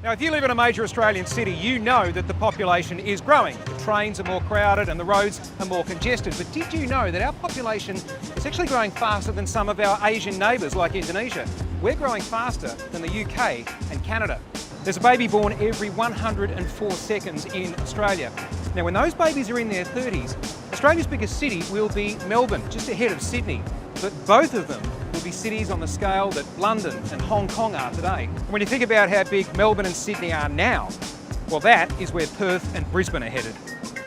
Now, if you live in a major Australian city, you know that the population is growing. The trains are more crowded and the roads are more congested. But did you know that our population is actually growing faster than some of our Asian neighbours like Indonesia? We're growing faster than the UK and Canada. There's a baby born every 104 seconds in Australia. Now, when those babies are in their 30s, Australia's biggest city will be Melbourne, just ahead of Sydney. But both of them will be cities on the scale that London and Hong Kong are today. And when you think about how big Melbourne and Sydney are now, well, that is where Perth and Brisbane are headed.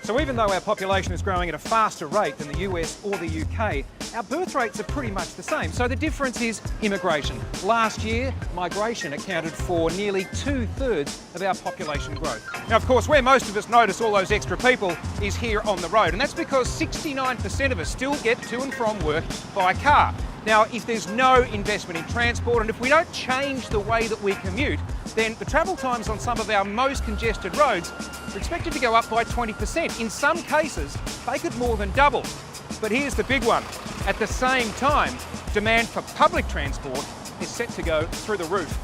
So even though our population is growing at a faster rate than the US or the UK, our birth rates are pretty much the same. So the difference is immigration. Last year, migration accounted for nearly 2/3 of our population growth. Now, of course, where most of us notice all those extra people is here on the road, and that's because 69% of us still get to and from work by car. Now, if there's no investment in transport and if we don't change the way that we commute, then the travel times on some of our most congested roads are expected to go up by 20%. In some cases, they could more than double. But here's the big one. At the same time, demand for public transport is set to go through the roof.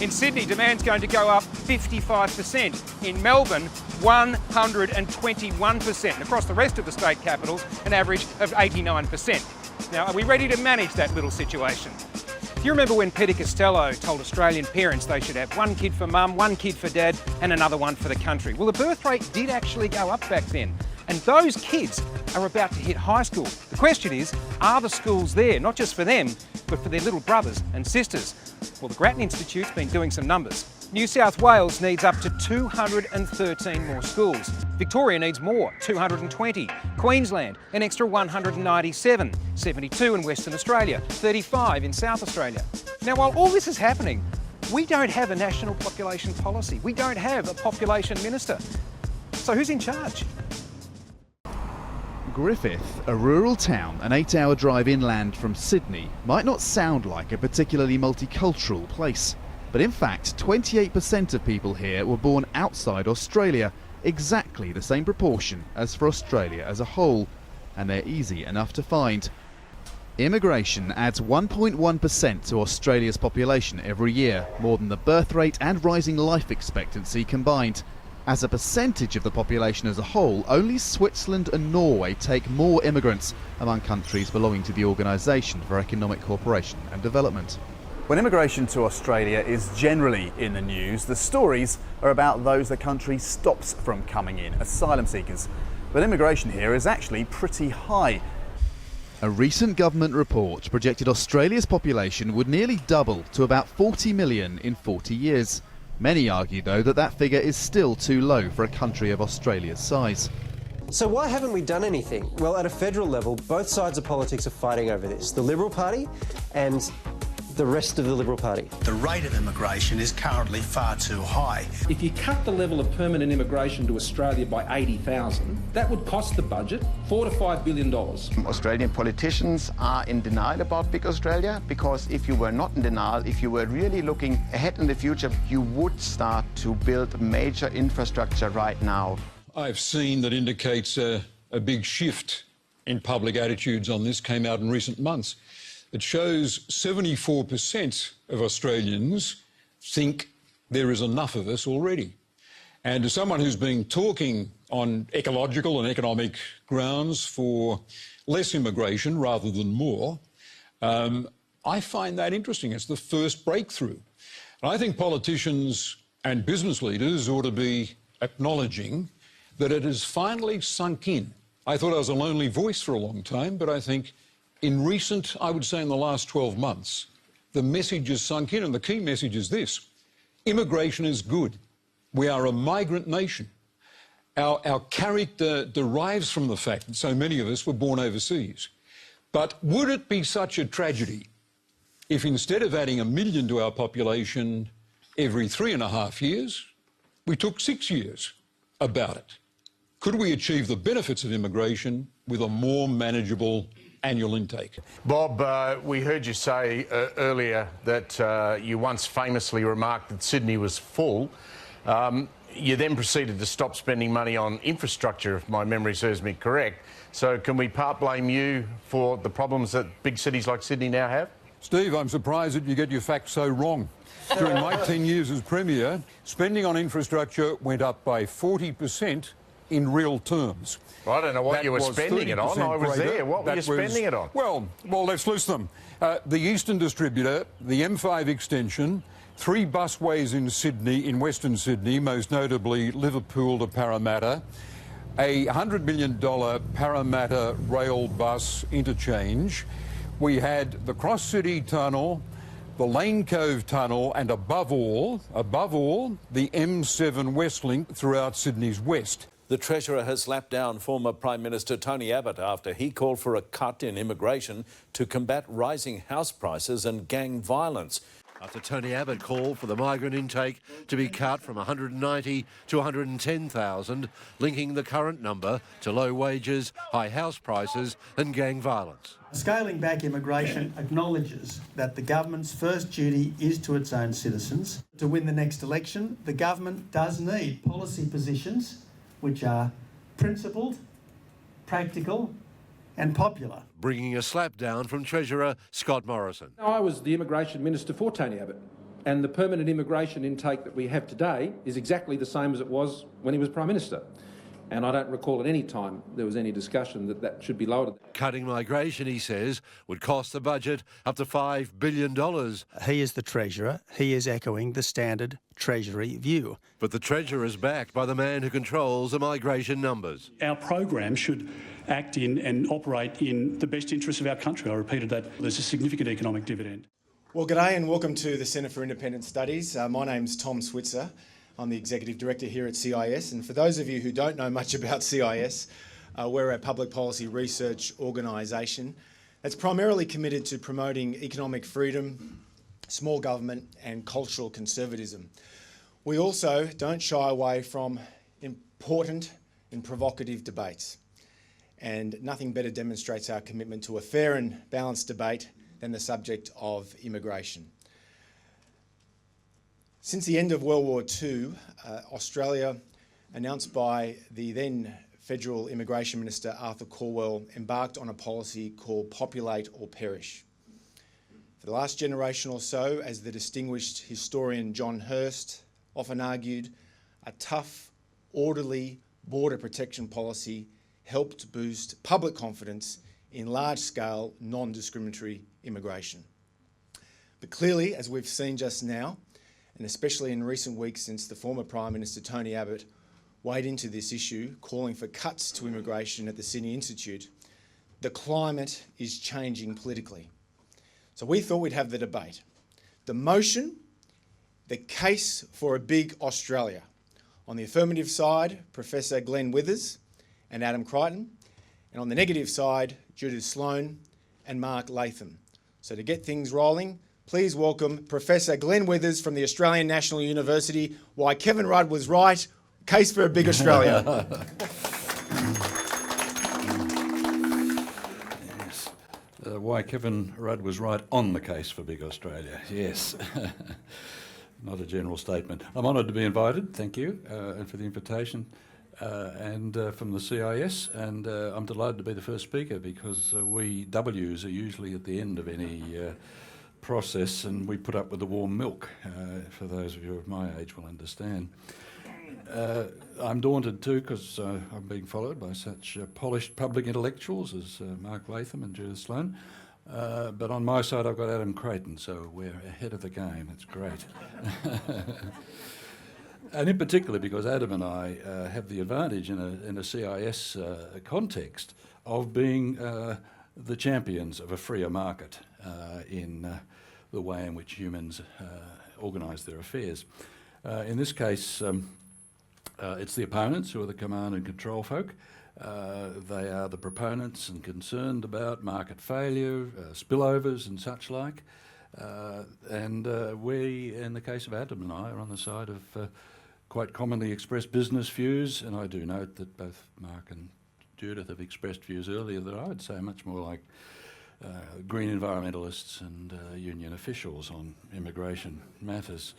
In Sydney, demand's going to go up 55%. In Melbourne, 121%. Across the rest of the state capitals, an average of 89%. Now, are we ready to manage that little situation? Do you remember when Peter Costello told Australian parents they should have one kid for mum, one kid for dad, and another one for the country? Well, the birth rate did actually go up back then. And those kids are about to hit high school. The question is, are the schools there, not just for them, but for their little brothers and sisters? Well, the Grattan Institute's been doing some numbers. New South Wales needs up to 213 more schools. Victoria needs more, 220. Queensland, an extra 197. 72 in Western Australia, 35 in South Australia. Now, while all this is happening, we don't have a national population policy. We don't have a population minister. So who's in charge? Griffith, a rural town an 8-hour drive inland from Sydney, might not sound like a particularly multicultural place. But in fact, 28% of people here were born outside Australia, exactly the same proportion as for Australia as a whole, and they're easy enough to find. Immigration adds 1.1% to Australia's population every year, more than the birth rate and rising life expectancy combined. As a percentage of the population as a whole, only Switzerland and Norway take more immigrants among countries belonging to the Organisation for Economic Cooperation and Development. When immigration to Australia is generally in the news, the stories are about those the country stops from coming in, asylum seekers. But immigration here is actually pretty high. A recent government report projected Australia's population would nearly double to about 40 million in 40 years. Many argue, though, that that figure is still too low for a country of Australia's size. So why haven't we done anything? Well, at a federal level, both sides of politics are fighting over this. The Liberal Party and the rest of the Liberal Party. The rate of immigration is currently far too high. If you cut the level of permanent immigration to Australia by 80,000, that would cost the budget $4 to $5 billion. Australian politicians are in denial about big Australia, because if you were not in denial, if you were really looking ahead in the future, you would start to build major infrastructure right now. I've seen that indicates a big shift in public attitudes on this, came out in recent months. It shows 74% of Australians think there is enough of us already. And as someone who's been talking on ecological and economic grounds for less immigration rather than more, I find that interesting. It's the first breakthrough. And I think politicians and business leaders ought to be acknowledging that it has finally sunk in. I thought I was a lonely voice for a long time, but I think in recent, I would say in the last 12 months, the message has sunk in, and the key message is this: immigration is good. We are a migrant nation. Our character derives from the fact that so many of us were born overseas. But would it be such a tragedy if instead of adding 1 million to our population every 3.5 years, we took 6 years about it? Could we achieve the benefits of immigration with a more manageable annual intake? Bob, we heard you say earlier that you once famously remarked that Sydney was full. You then proceeded to stop spending money on infrastructure, if my memory serves me correct. So can we part blame you for the problems that big cities like Sydney now have? Steve, I'm surprised that you get your facts so wrong. During my 10 years as Premier, spending on infrastructure went up by 40% in real terms. I don't know what you were spending it on. I was there. What were you spending it on? Well, let's list them. The Eastern Distributor, the M5 extension, 3 busways in Sydney, in Western Sydney, most notably Liverpool to Parramatta, a $100 million Parramatta rail bus interchange. We had the Cross City Tunnel, the Lane Cove Tunnel, and above all, the M7 West Link throughout Sydney's west. The Treasurer has slapped down former Prime Minister Tony Abbott after he called for a cut in immigration to combat rising house prices and gang violence. After Tony Abbott called for the migrant intake to be cut from 190 to 110,000, linking the current number to low wages, high house prices and gang violence. Scaling back immigration acknowledges that the government's first duty is to its own citizens. To win the next election, the government does need policy positions which are principled, practical and popular. Bringing a slap down from Treasurer Scott Morrison. I was the Immigration Minister for Tony Abbott, and the permanent immigration intake that we have today is exactly the same as it was when he was Prime Minister. And I don't recall at any time there was any discussion that that should be lowered. Cutting migration, he says, would cost the budget up to $5 billion. He is the Treasurer. He is echoing the standard Treasury view. But the Treasurer is backed by the man who controls the migration numbers. Our program should act in and operate in the best interests of our country. I repeated that. There's a significant economic dividend. Well, g'day and welcome to the Centre for Independent Studies. My name's Tom Switzer. I'm the Executive Director here at CIS, and for those of you who don't know much about CIS, we're a public policy research organisation that's primarily committed to promoting economic freedom, small government and cultural conservatism. We also don't shy away from important and provocative debates, and nothing better demonstrates our commitment to a fair and balanced debate than the subject of immigration. Since the end of World War II, Australia, announced by the then Federal Immigration Minister Arthur Calwell, embarked on a policy called Populate or Perish. For the last generation or so, as the distinguished historian John Hirst often argued, a tough, orderly border protection policy helped boost public confidence in large-scale, non-discriminatory immigration. But clearly, as we've seen just now, and especially in recent weeks since the former Prime Minister Tony Abbott weighed into this issue, calling for cuts to immigration at the Sydney Institute, the climate is changing politically. So we thought we'd have the debate. The motion, the case for a big Australia. On the affirmative side, Professor Glenn Withers and Adam Creighton, and on the negative side, Judith Sloan and Mark Latham. So to get things rolling, please welcome Professor Glenn Withers from the Australian National University. Why Kevin Rudd was right, case for a big Australia. Yes. Why Kevin Rudd was right on the case for big Australia, yes. Not a general statement. I'm honoured to be invited, thank you, and for the invitation, and from the CIS, and I'm delighted to be the first speaker because we Ws are usually at the end of any process, and we put up with the warm milk, for those of you of my age will understand. I'm daunted too because I'm being followed by such polished public intellectuals as Mark Latham and Judith Sloan, but on my side I've got Adam Creighton, so we're ahead of the game. It's great. And in particular because Adam and I have the advantage in a CIS context of being the champions of a freer market in the way in which humans organise their affairs. In this case, it's the opponents who are the command and control folk. They are the proponents and concerned about market failure, spillovers and such like. And we, in the case of Adam and I, are on the side of quite commonly expressed business views, and I do note that both Mark and Judith have expressed views earlier that I would say are much more like green environmentalists and union officials on immigration matters.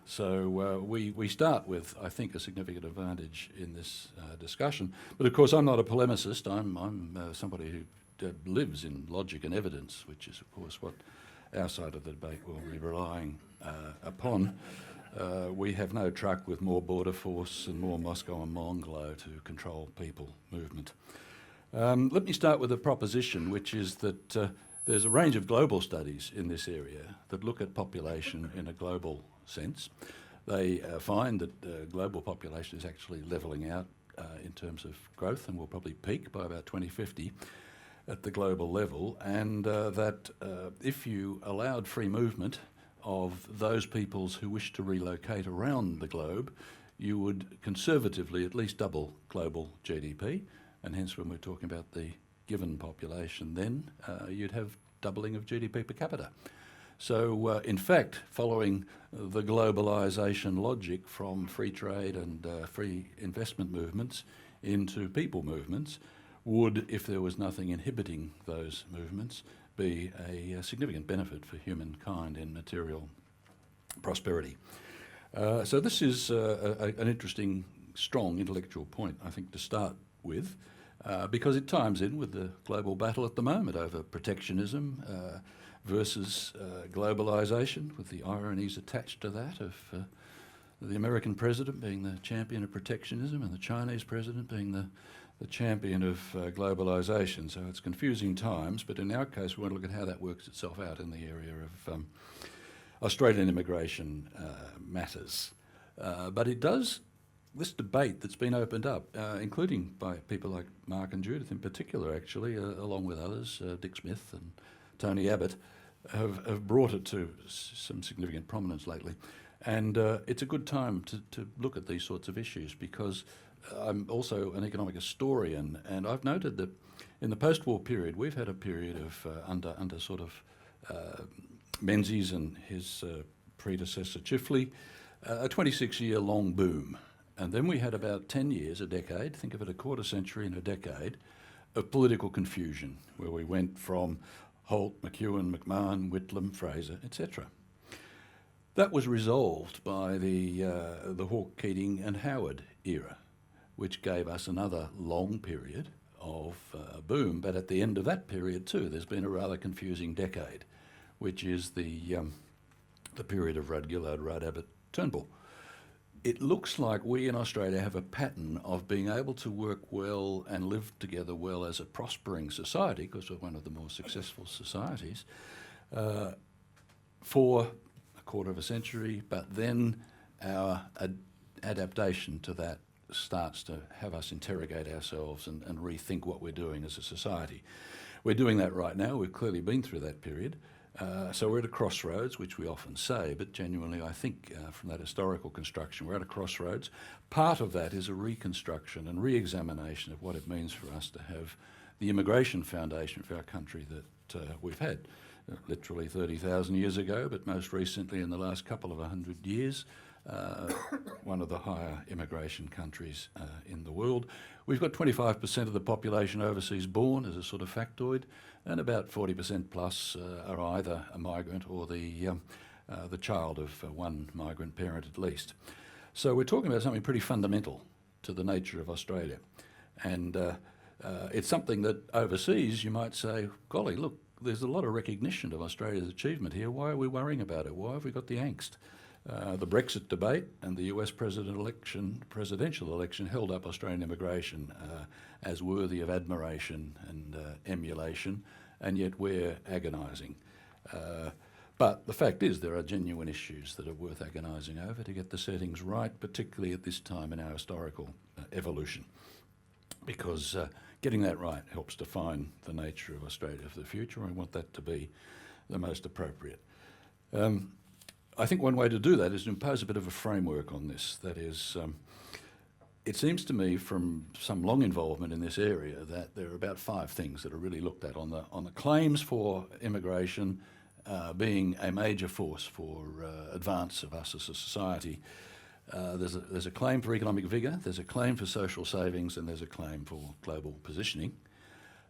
So we start with, I think, a significant advantage in this discussion. But of course, I'm not a polemicist. I'm somebody who lives in logic and evidence, which is, of course, what our side of the debate will be relying upon. We have no truck with more border force and more Moscow and Mongolo to control people movement. Let me start with a proposition, which is that there's a range of global studies in this area that look at population in a global sense. They find that global population is actually levelling out in terms of growth and will probably peak by about 2050 at the global level, and that if you allowed free movement of those peoples who wish to relocate around the globe, you would conservatively at least double global GDP, and hence when we're talking about the given population then, you'd have doubling of GDP per capita. So in fact, following the globalisation logic from free trade and free investment movements into people movements would, if there was nothing inhibiting those movements, be a significant benefit for humankind in material prosperity. So this is an interesting, strong intellectual point, I think, to start with, because it times in with the global battle at the moment over protectionism versus globalisation, with the ironies attached to that of the American president being the champion of protectionism and the Chinese president being the champion of globalisation. So it's confusing times, but in our case we want to look at how that works itself out in the area of Australian immigration matters. But it does, this debate that's been opened up, including by people like Mark and Judith in particular actually, along with others, Dick Smith and Tony Abbott, have brought it to some significant prominence lately. And it's a good time to look at these sorts of issues, because I'm also an economic historian, and I've noted that in the post-war period we've had a period of under sort of Menzies and his predecessor Chifley, a 26-year long boom, and then we had about 10 years, a decade, think of it a quarter century and a decade, of political confusion, where we went from Holt, McEwen, McMahon, Whitlam, Fraser, etc. That was resolved by the Hawke, Keating and Howard era, which gave us another long period of boom. But at the end of that period too, there's been a rather confusing decade, which is the period of Rudd Gillard, Rudd Abbott, Turnbull. It looks like we in Australia have a pattern of being able to work well and live together well as a prospering society, because we're one of the more successful societies, for a quarter of a century, but then our adaptation to that starts to have us interrogate ourselves and rethink what we're doing as a society. We're doing that right now. We've clearly been through that period. So we're at a crossroads, which we often say, but genuinely I think from that historical construction, we're at a crossroads. Part of that is a reconstruction and re-examination of what it means for us to have the immigration foundation for our country that we've had. Literally 30,000 years ago, but most recently in the last couple of 100 years, one of the higher immigration countries in the world. We've got 25% of the population overseas born as a sort of factoid, and about 40% plus are either a migrant or the child of one migrant parent at least. So we're talking about something pretty fundamental to the nature of Australia. And it's something that overseas you might say, golly, look, there's a lot of recognition of Australia's achievement here. Why are we worrying about it? Why have we got the angst? The Brexit debate and the US presidential election held up Australian immigration as worthy of admiration and emulation, and yet we're agonising. But the fact is there are genuine issues that are worth agonising over to get the settings right, particularly at this time in our historical evolution, because getting that right helps define the nature of Australia for the future, and we want that to be the most appropriate. I think one way to do that is to impose a bit of a framework on this. That is, it seems to me from some long involvement in this area that there are about 5 things that are really looked at on the claims for immigration being a major force for advance of us as a society. There's a claim for economic vigour, there's a claim for social savings, and there's a claim for global positioning.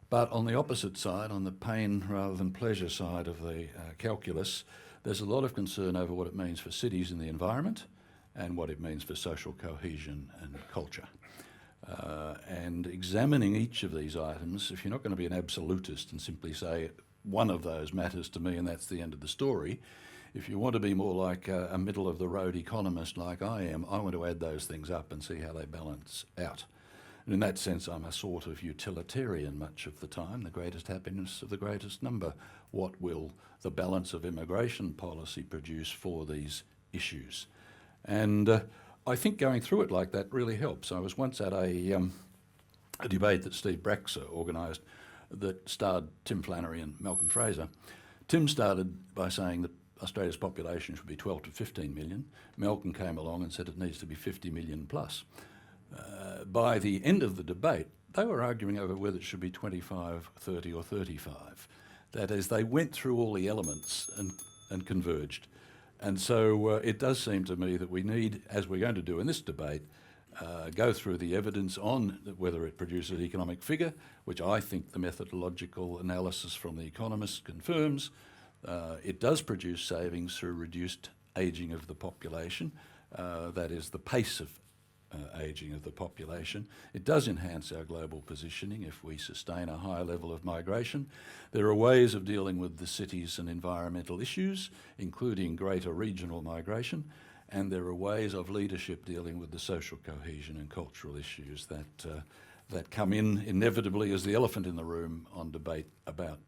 But on the opposite side, on the pain rather than pleasure side of the calculus, there's a lot of concern over what it means for cities and the environment and what it means for social cohesion and culture. And examining each of these items, if you're not going to be an absolutist and simply say one of those matters to me, and that's the end of the story. If you want to be more like a middle-of-the-road economist like I am, I want to add those things up and see how they balance out. And in that sense, I'm a sort of utilitarian much of the time, the greatest happiness of the greatest number. What will the balance of immigration policy produce for these issues? And I think going through it like that really helps. I was once at a debate that Steve Braxer organised that starred Tim Flannery and Malcolm Fraser. Tim started by saying that Australia's population should be 12 to 15 million. Malcolm came along and said it needs to be 50 million plus. By the end of the debate, they were arguing over whether it should be 25, 30 or 35. That is, they went through all the elements and converged. And so it does seem to me that we need, as we're going to do in this debate, go through the evidence on whether it produces an economic figure, which I think the methodological analysis from the economists confirms. It does produce savings through reduced ageing of the population, that is the pace of ageing of the population. It does enhance our global positioning if we sustain a high level of migration. There are ways of dealing with the cities and environmental issues, including greater regional migration, and there are ways of leadership dealing with the social cohesion and cultural issues that come in inevitably as the elephant in the room on debate about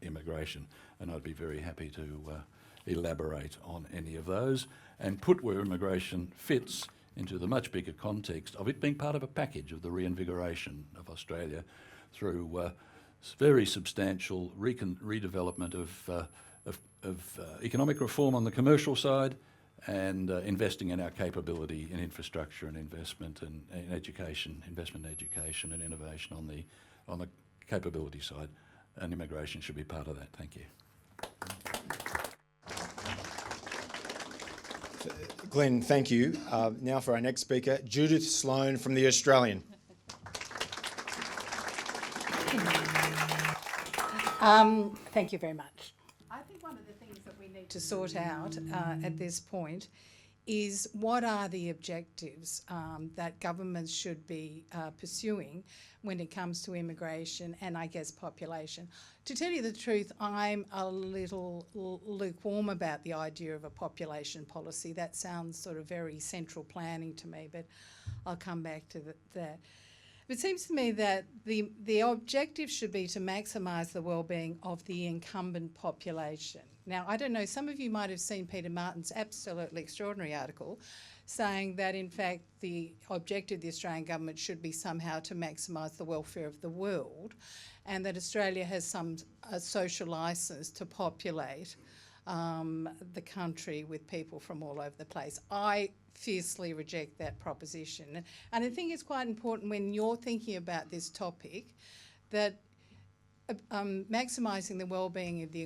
immigration. And I'd be very happy to elaborate on any of those and put where immigration fits into the much bigger context of it being part of a package of the reinvigoration of Australia through very substantial redevelopment of economic reform on the commercial side and investing in our capability in infrastructure and investment and in education, investment in education and innovation on the capability side. And immigration should be part of that. Thank you. Glenn, thank you. Now for our next speaker, Judith Sloan from The Australian. Thank you very much. I think one of the things that we need to sort out at this point is what are the objectives that governments should be pursuing when it comes to immigration and, I guess, population. To tell you the truth, I'm a little lukewarm about the idea of a population policy. That sounds sort of very central planning to me, but I'll come back to that. It seems to me that the objective should be to maximise the well-being of the incumbent population. Now, I don't know, some of you might have seen Peter Martin's absolutely extraordinary article saying that, in fact, the objective of the Australian government should be somehow to maximise the welfare of the world, and that Australia has some social licence to populate the country with people from all over the place. I fiercely reject that proposition. And I think it's quite important when you're thinking about this topic that maximising the well-being of the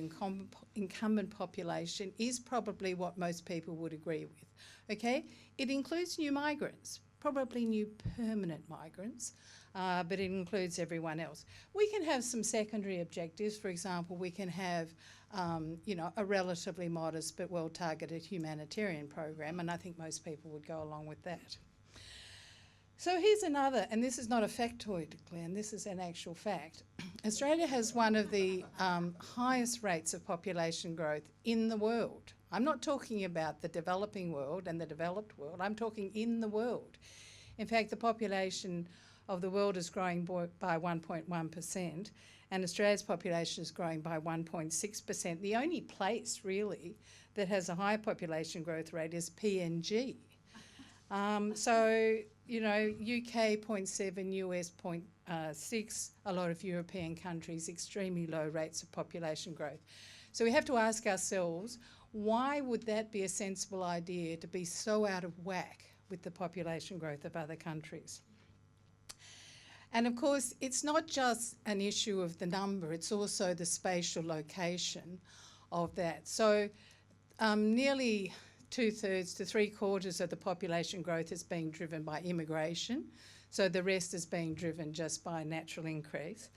incumbent population is probably what most people would agree with, okay? It includes new migrants, probably new permanent migrants, but it includes everyone else. We can have some secondary objectives. For example, we can have a relatively modest but well-targeted humanitarian program, and I think most people would go along with that. So here's another, and this is not a factoid, Glenn, this is an actual fact. Australia has one of the highest rates of population growth in the world. I'm not talking about the developing world and the developed world, I'm talking in the world. In fact, the population of the world is growing by 1.1%, and Australia's population is growing by 1.6%. The only place, really, that has a higher population growth rate is PNG. So, UK 0.7, US 0.6, a lot of European countries, extremely low rates of population growth. So we have to ask ourselves, why would that be a sensible idea to be so out of whack with the population growth of other countries? And of course, it's not just an issue of the number, it's also the spatial location of that. So nearly 2/3 to 3/4 of the population growth is being driven by immigration. So the rest is being driven just by natural increase,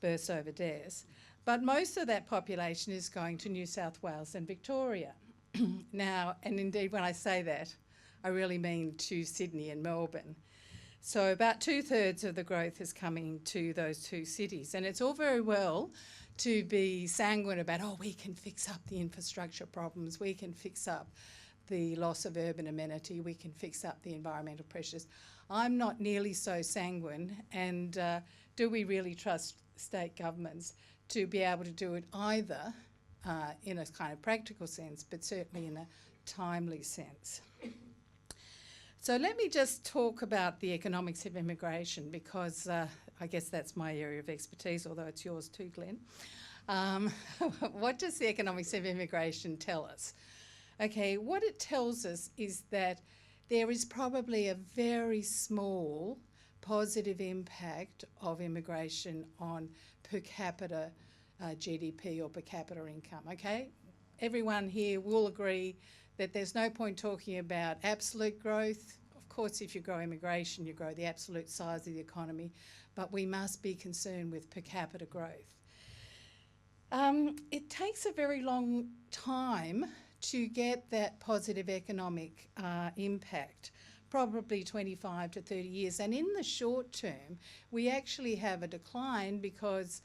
births over deaths. But most of that population is going to New South Wales and Victoria. Now, and indeed when I say that, I really mean to Sydney and Melbourne. So about 2/3 of the growth is coming to those two cities. And it's all very well to be sanguine about, oh, we can fix up the infrastructure problems, we can fix up the loss of urban amenity, we can fix up the environmental pressures. I'm not nearly so sanguine, and do we really trust state governments to be able to do it either in a kind of practical sense, but certainly in a timely sense? So let me just talk about the economics of immigration, because I guess that's my area of expertise, although it's yours too, Glenn. What does the economics of immigration tell us? Okay, what it tells us is that there is probably a very small positive impact of immigration on per capita GDP or per capita income, okay? Everyone here will agree that there's no point talking about absolute growth. Of course, if you grow immigration, you grow the absolute size of the economy, but we must be concerned with per capita growth. It takes a very long time to get that positive economic impact, probably 25 to 30 years. And in the short term, we actually have a decline because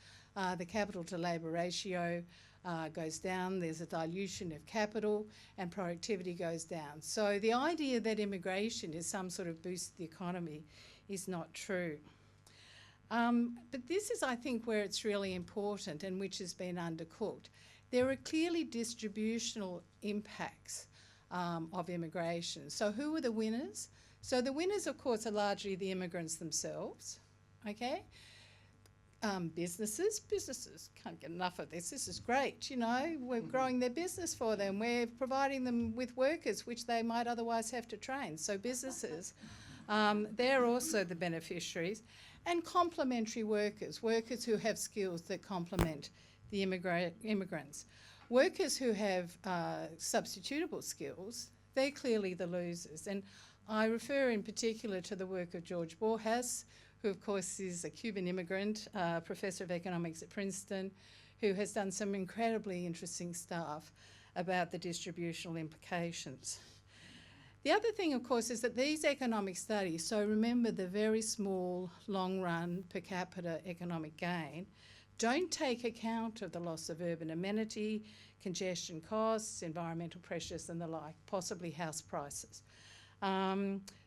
the capital to labour ratio goes down, there's a dilution of capital, and productivity goes down. So the idea that immigration is some sort of boost to the economy is not true. But this is, I think, where it's really important and which has been undercooked. There are clearly distributional impacts of immigration. So who are the winners? So the winners, of course, are largely the immigrants themselves, okay? Businesses can't get enough of this. This is great, you know. We're growing their business for them. We're providing them with workers, which they might otherwise have to train. So businesses, they're also the beneficiaries. And complementary workers, workers who have skills that complement the immigrants. Workers who have substitutable skills, they're clearly the losers. And I refer in particular to the work of George Borjas, who of course is a Cuban immigrant, professor of economics at Princeton, who has done some incredibly interesting stuff about the distributional implications. The other thing, of course, is that these economic studies, so remember the very small, long-run per capita economic gain, don't take account of the loss of urban amenity, congestion costs, environmental pressures and the like, possibly house prices.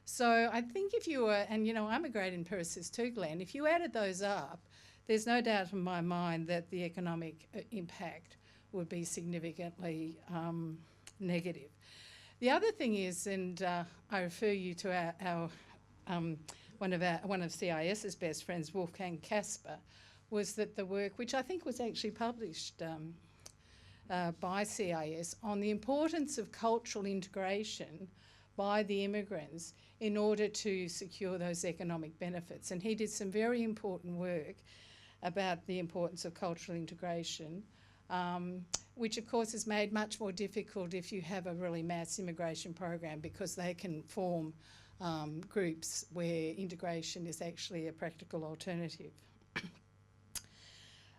So I think if you were, and you know, I'm a great empiricist too, Glenn, if you added those up, there's no doubt in my mind that the economic impact would be significantly negative. The other thing is, and I refer you to our one of CIS's best friends, Wolfgang Kasper, was that the work, which I think was actually published by CIS, on the importance of cultural integration by the immigrants in order to secure those economic benefits. And he did some very important work about the importance of cultural integration, which of course is made much more difficult if you have a really mass immigration program, because they can form groups where integration is actually a practical alternative.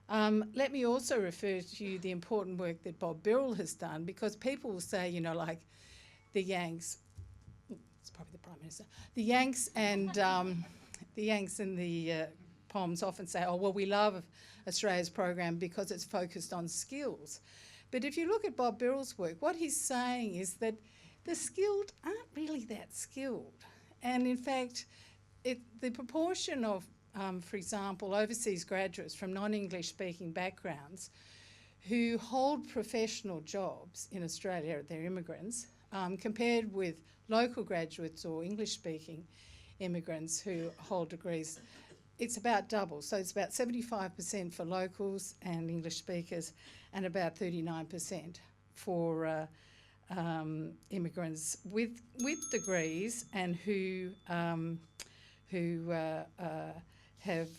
Let me also refer to the important work that Bob Birrell has done, because people will say, you know, like the Yanks, it's probably the Prime Minister, the Yanks and the Poms often say, oh, well, we love Australia's program because it's focused on skills. But if you look at Bob Birrell's work, what he's saying is that the skilled aren't really that skilled. And in fact, the proportion of, for example, overseas graduates from non-English speaking backgrounds who hold professional jobs in Australia, they're immigrants, compared with local graduates or English speaking immigrants who hold degrees, it's about double. So it's about 75% for locals and English speakers, and about 39% for immigrants with degrees and who have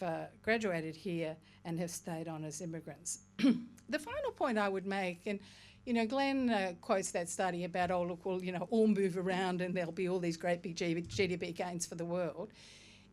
graduated here and have stayed on as immigrants. The final point I would make, and you know, Glenn quotes that study about, oh look, we'll, you know, all move around and there'll be all these great big GDP gains for the world,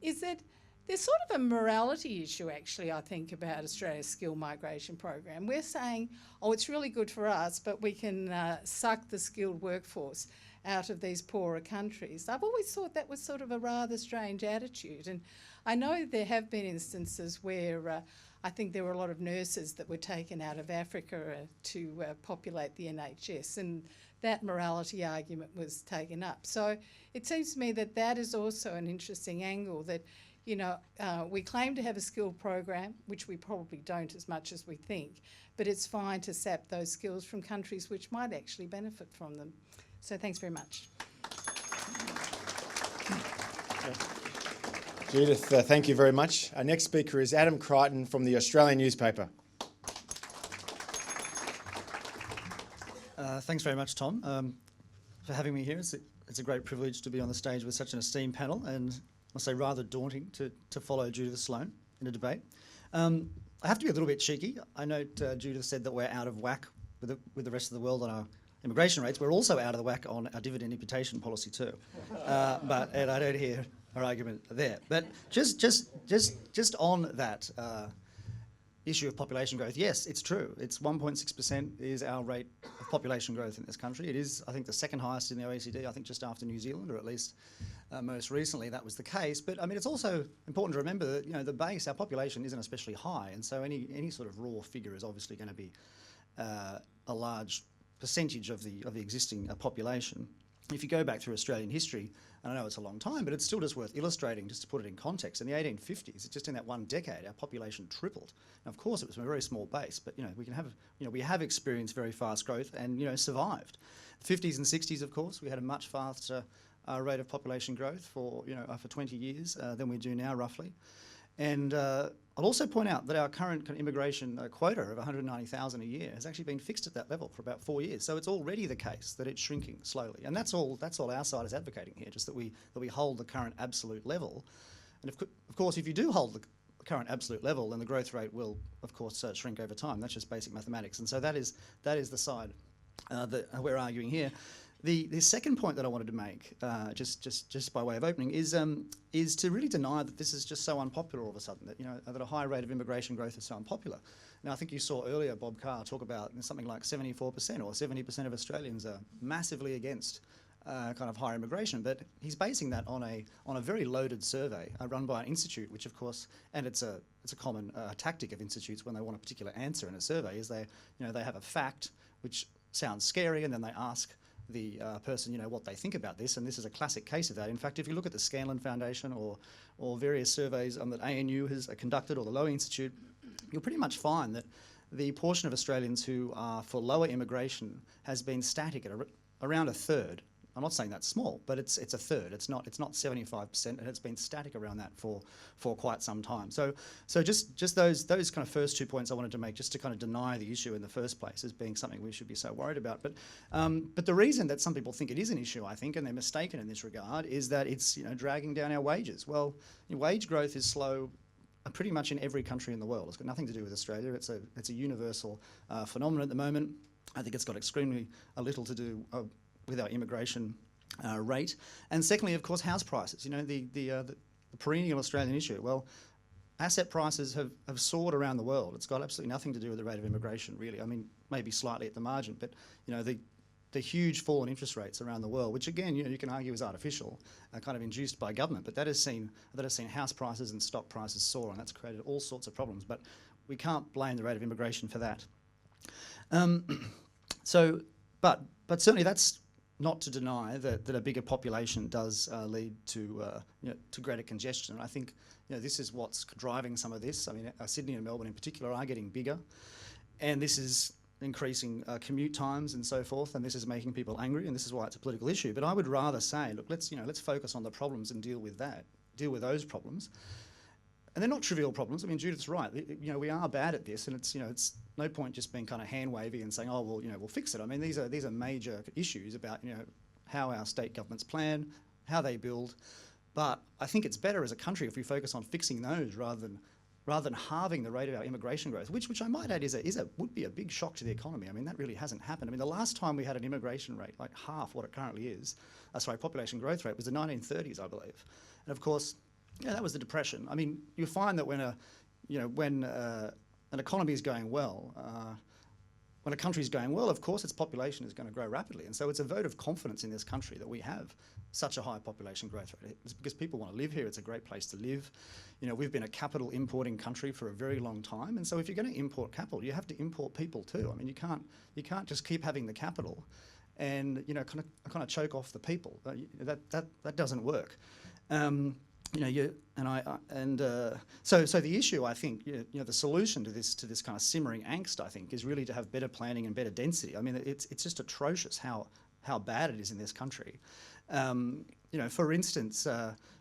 is that there's sort of a morality issue actually, I think, about Australia's skill migration program. We're saying, oh, it's really good for us, but we can suck the skilled workforce out of these poorer countries. I've always thought that was sort of a rather strange attitude, and I know there have been instances where I think there were a lot of nurses that were taken out of Africa to populate the NHS, and that morality argument was taken up. So it seems to me that that is also an interesting angle, that we claim to have a skill program, which we probably don't as much as we think, but it's fine to sap those skills from countries which might actually benefit from them. So thanks very much. Judith, thank you very much. Our next speaker is Adam Creighton from the Australian newspaper. Thanks very much, Tom, for having me here. It's a great privilege to be on the stage with such an esteemed panel, and I'll say rather daunting to follow Judith Sloan in a debate. I have to be a little bit cheeky. I note Judith said that we're out of whack with the rest of the world on our immigration rates. We're also out of the whack on our dividend imputation policy too. And I don't hear her argument there. But just on that issue of population growth, yes, it's true. It's 1.6% is our rate of population growth in this country. It is, I think, the second highest in the OECD, I think just after New Zealand, or at least most recently that was the case. But I mean, it's also important to remember that the base, our population isn't especially high, and so any sort of raw figure is obviously going to be a large percentage of the existing population. If you go back through Australian history, and I know it's a long time, but it's still just worth illustrating, just to put it in context. In the 1850s, just in that one decade, our population tripled. Now, of course, it was from a very small base, but we have experienced very fast growth and survived. The 50s and 60s, of course, we had a much faster rate of population growth for 20 years than we do now, roughly. And I'll also point out that our current immigration quota of 190,000 a year has actually been fixed at that level for about 4 years. So it's already the case that it's shrinking slowly, and that's all our side is advocating here, just that we hold the current absolute level. And of course, if you do hold the current absolute level, then the growth rate will, of course, shrink over time. That's just basic mathematics, and so that is the side that we're arguing here. The second point that I wanted to make, just by way of opening, is to really deny that this is just so unpopular all of a sudden, that a high rate of immigration growth is so unpopular. Now, I think you saw earlier Bob Carr talk about something like 74% or 70% of Australians are massively against kind of higher immigration, but he's basing that on a very loaded survey run by an institute, which of course, and it's a common tactic of institutes when they want a particular answer in a survey, is they have a fact which sounds scary, and then they ask the person, what they think about this, and this is a classic case of that. In fact, if you look at the Scanlon Foundation or various surveys that ANU has conducted, or the Lowy Institute, you'll pretty much find that the portion of Australians who are for lower immigration has been static at around a third. I'm not saying that's small, but it's a third. It's not 75%, and it's been static around that for quite some time. So just those kind of first 2 points I wanted to make, just to kind of deny the issue in the first place as being something we should be so worried about. But the reason that some people think it is an issue, I think, and they're mistaken in this regard, is that it's dragging down our wages. Well, wage growth is slow pretty much in every country in the world. It's got nothing to do with Australia. It's a universal phenomenon at the moment. I think it's got extremely little to do with our immigration rate. And secondly, of course, house prices. The perennial Australian issue. Well, asset prices have soared around the world. It's got absolutely nothing to do with the rate of immigration, really. I mean, maybe slightly at the margin, but the huge fall in interest rates around the world, which again, you can argue is artificial, kind of induced by government, but that has seen house prices and stock prices soar, and that's created all sorts of problems. But we can't blame the rate of immigration for that. But certainly that's not to deny that a bigger population does lead to greater congestion. And I think this is what's driving some of this. I mean, Sydney and Melbourne in particular are getting bigger, and this is increasing commute times and so forth, and this is making people angry, and this is why it's a political issue. But I would rather say, look, let's focus on the problems and deal with those problems. And they're not trivial problems. I mean, Judith's right. We are bad at this, and it's no point just being kind of hand-wavy and saying, oh, well, we'll fix it. I mean, these are major issues about how our state governments plan, how they build. But I think it's better as a country if we focus on fixing those rather than halving the rate of our immigration growth, which I might add would be a big shock to the economy. I mean, that really hasn't happened. I mean, the last time we had an immigration rate like half what it currently is, population growth rate, was the 1930s, I believe. And of course, that was the Depression. I mean, you find that when an economy is going well, when a country's going well, of course its population is going to grow rapidly. And so it's a vote of confidence in this country that we have such a high population growth rate. It's because people want to live here. It's a great place to live. You know, we've been a capital importing country for a very long time. And so if you're going to import capital, you have to import people too. I mean, you can't just keep having the capital and, you know, kind of choke off the people. That doesn't work. You know, so the issue, I think, you know, the solution to this kind of simmering angst, I think, is really to have better planning and better density. I mean, it's just atrocious how bad it is in this country. You know, for instance,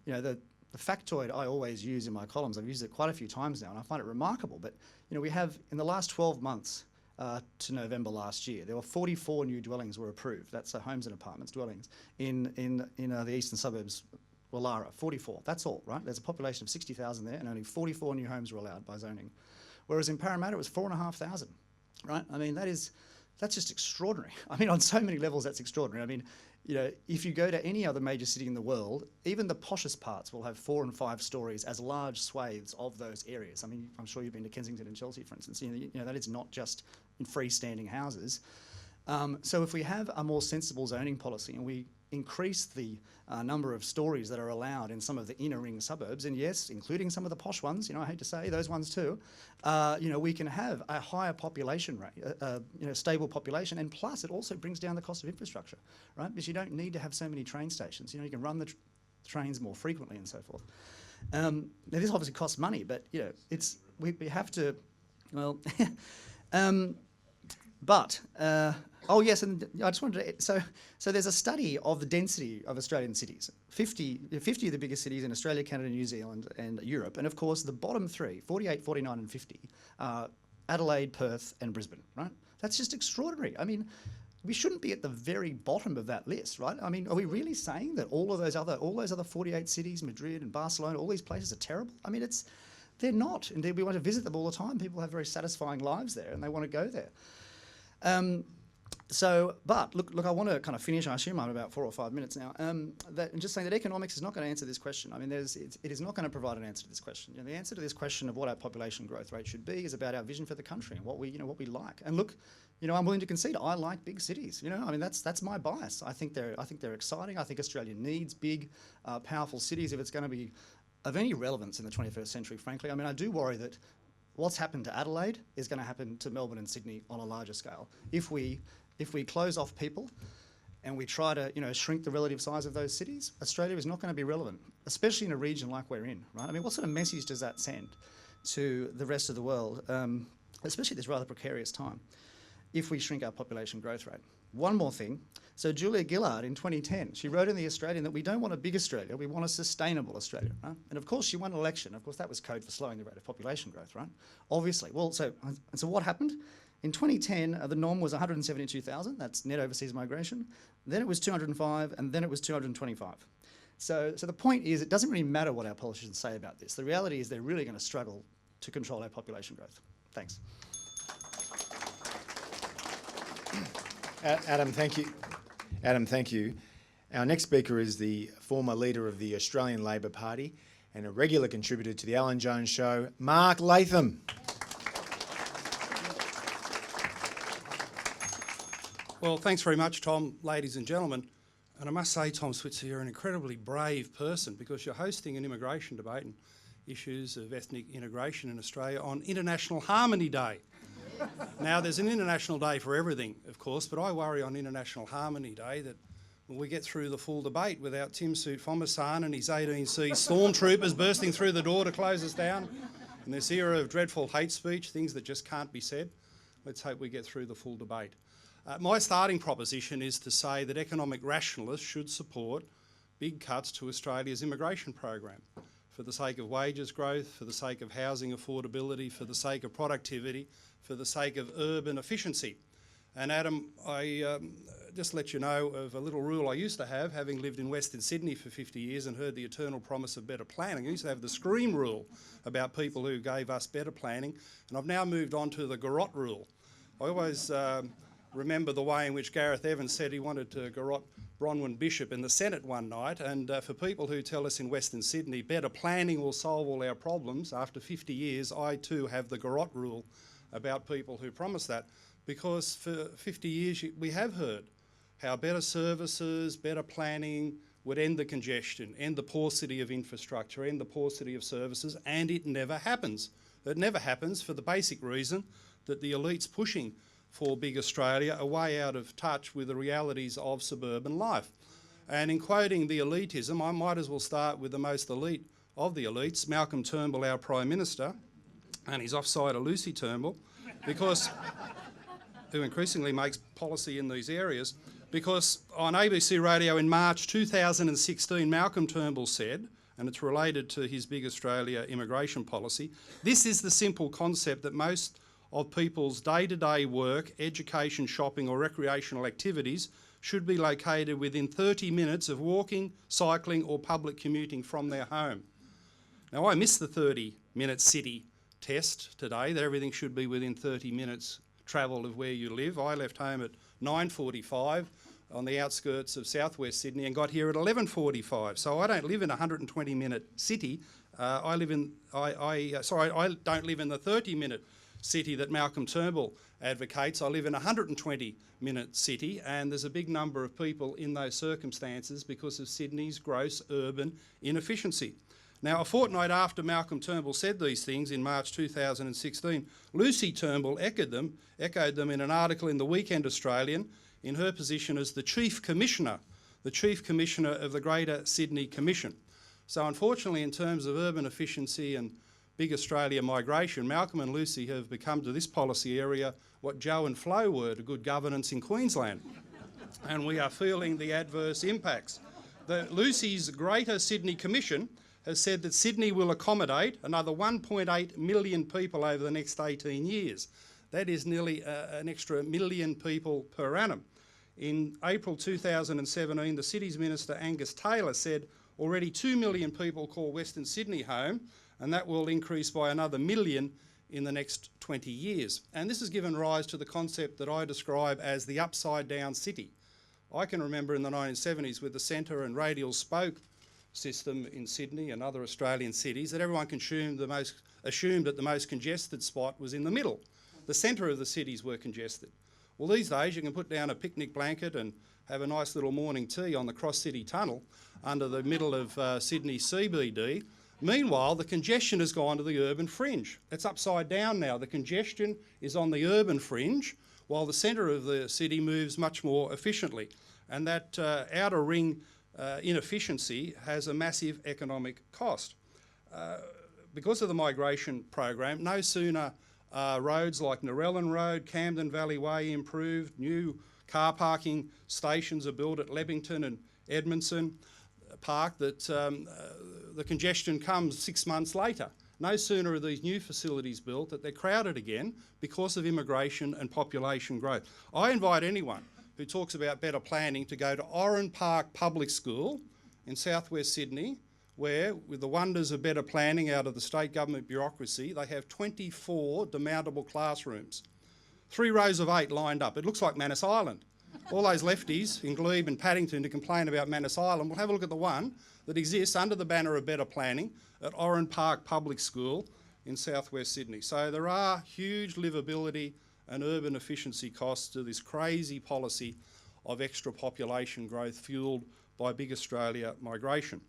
you know, the factoid I always use in my columns, I've used it quite a few times now, and I find it remarkable. But you know, we have in the last 12 months to November last year, there were 44 new dwellings were approved. That's homes and apartments, dwellings in the eastern suburbs. Lara, 44, that's all, right? There's a population of 60,000 there and only 44 new homes were allowed by zoning. Whereas in Parramatta it was 4,500, right? I mean, that's just extraordinary. I mean, on so many levels that's extraordinary. I mean, you know, if you go to any other major city in the world, even the poshest parts will have 4 and 5 stories as large swathes of those areas. I mean, I'm sure you've been to Kensington and Chelsea, for instance. You know, that is not just in freestanding houses. So if we have a more sensible zoning policy and we increase the number of stories that are allowed in some of the inner ring suburbs, and yes, including some of the posh ones, you know, I hate to say those ones too, you know, we can have a higher population rate, you know, stable population, and plus it also brings down the cost of infrastructure, right? Because you don't need to have so many train stations. You know, you can run the trains more frequently and so forth. Now this obviously costs money, but you know, we have to, well, but. Oh yes, and I just wanted to, so there's a study of the density of Australian cities, 50 of the biggest cities in Australia, Canada, New Zealand and Europe, and of course the bottom 3, 48, 49 and 50, are Adelaide, Perth and Brisbane, right? That's just extraordinary. I mean, we shouldn't be at the very bottom of that list, right? I mean, are we really saying that all those other 48 cities, Madrid and Barcelona, all these places are terrible? I mean, they're not. Indeed, we want to visit them all the time. People have very satisfying lives there and they want to go there. But look, I want to kind of finish. I assume I'm about 4 or 5 minutes now. And just saying that economics is not going to answer this question. I mean, it is not going to provide an answer to this question. You know, the answer to this question of what our population growth rate should be is about our vision for the country and what we like. And look, you know, I'm willing to concede I like big cities. You know, I mean, that's my bias. I think they're exciting. I think Australia needs big, powerful cities if it's going to be of any relevance in the 21st century. Frankly, I mean, I do worry that what's happened to Adelaide is going to happen to Melbourne and Sydney on a larger scale. If we close off people and we try to, you know, shrink the relative size of those cities, Australia is not going to be relevant, especially in a region like we're in, right? I mean, what sort of message does that send to the rest of the world, especially at this rather precarious time, if we shrink our population growth rate? One more thing. So Julia Gillard in 2010, she wrote in The Australian that we don't want a big Australia, we want a sustainable Australia, right? And of course she won an election. Of course that was code for slowing the rate of population growth, right? Obviously. Well, so what happened? In 2010, the norm was 172,000, that's net overseas migration. Then it was 205, and then it was 225. So the point is, it doesn't really matter what our politicians say about this. The reality is they're really going to struggle to control our population growth. Thanks. Adam, thank you. Adam, thank you. Our next speaker is the former leader of the Australian Labor Party and a regular contributor to the Alan Jones Show, Mark Latham. Well, thanks very much, Tom, ladies and gentlemen. And I must say, Tom Switzer, you're an incredibly brave person because you're hosting an immigration debate and issues of ethnic integration in Australia on International Harmony Day. Now, there's an International Day for everything, of course, but I worry on International Harmony Day that when we get through the full debate without Tim Soutphommasane and his 18C stormtroopers bursting through the door to close us down in this era of dreadful hate speech, things that just can't be said, let's hope we get through the full debate. My starting proposition is to say that economic rationalists should support big cuts to Australia's immigration program for the sake of wages growth, for the sake of housing affordability, for the sake of productivity, for the sake of urban efficiency. And Adam, I just let you know of a little rule I used to have, having lived in Western Sydney for 50 years and heard the eternal promise of better planning. I used to have the scream rule about people who gave us better planning, and I've now moved on to the garrote rule. I always remember the way in which Gareth Evans said he wanted to garrote Bronwyn Bishop in the Senate one night, and for people who tell us in Western Sydney better planning will solve all our problems, after 50 years I too have the garrote rule about people who promise that. because for 50 years we have heard how better services, better planning would end the congestion, end the paucity of infrastructure, end the paucity of services, and it never happens. It never happens for the basic reason that the elites pushing for big Australia are way out of touch with the realities of suburban life. And in quoting the elitism, I might as well start with the most elite of the elites, Malcolm Turnbull, our Prime Minister, and his offsider Lucy Turnbull, because who increasingly makes policy in these areas, because on ABC Radio in March 2016, Malcolm Turnbull said, and it's related to his Big Australia immigration policy, this is the simple concept that most of people's day-to-day work, education, shopping or recreational activities should be located within 30 minutes of walking, cycling or public commuting from their home. Now, I missed the 30-minute city test today, that everything should be within 30 minutes travel of where you live. I left home at 9:45 on the outskirts of southwest Sydney and got here at 11:45. So I don't live in a 120-minute city. I don't live in the 30-minute city that Malcolm Turnbull advocates. I live in a 120-minute city, and there's a big number of people in those circumstances because of Sydney's gross urban inefficiency. Now, a fortnight after Malcolm Turnbull said these things in March 2016, Lucy Turnbull echoed them in an article in the Weekend Australian in her position as the Chief Commissioner of the Greater Sydney Commission. So unfortunately, in terms of urban efficiency and Big Australia migration, Malcolm and Lucy have become to this policy area what Joe and Flo were to good governance in Queensland. And we are feeling the adverse impacts. Lucy's Greater Sydney Commission has said that Sydney will accommodate another 1.8 million people over the next 18 years. That is nearly an extra million people per annum. In April 2017, the City's Minister Angus Taylor said already 2 million people call Western Sydney home, and that will increase by another million in the next 20 years. And this has given rise to the concept that I describe as the upside-down city. I can remember in the 1970s with the centre and radial spoke system in Sydney and other Australian cities that everyone assumed that the most congested spot was in the middle. The centre of the cities were congested. Well, these days you can put down a picnic blanket and have a nice little morning tea on the Cross-City Tunnel under the middle of Sydney CBD. Meanwhile, the congestion has gone to the urban fringe. It's upside down now. The congestion is on the urban fringe while the centre of the city moves much more efficiently. And that outer ring inefficiency has a massive economic cost. Because of the migration program, no sooner are roads like Narellan Road, Camden Valley Way improved, new car parking stations are built at Lebbington and Edmondson Park, that the congestion comes 6 months later. No sooner are these new facilities built that they're crowded again because of immigration and population growth. I invite anyone who talks about better planning to go to Oran Park Public School in southwest Sydney, where, with the wonders of better planning out of the state government bureaucracy, they have 24 demountable classrooms. 3 rows of 8 lined up. It looks like Manus Island. All those lefties in Glebe and Paddington who complain about Manus Island will have a look at the one that exists under the banner of better planning at Oran Park Public School in southwest Sydney. So there are huge livability and urban efficiency costs to this crazy policy of extra population growth fuelled by Big Australia migration.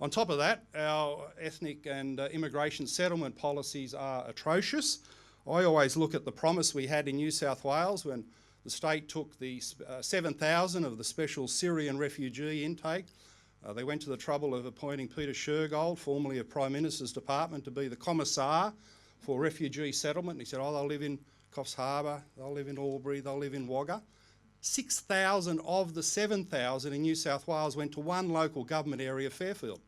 On top of that, our ethnic and immigration settlement policies are atrocious. I always look at the promise we had in New South Wales when the state took the 7,000 of the special Syrian refugee intake. They went to the trouble of appointing Peter Shergold, formerly of Prime Minister's Department, to be the Commissar for refugee settlement. And he said, they'll live in Coffs Harbour, they'll live in Albury, they'll live in Wagga. 6,000 of the 7,000 in New South Wales went to one local government area, Fairfield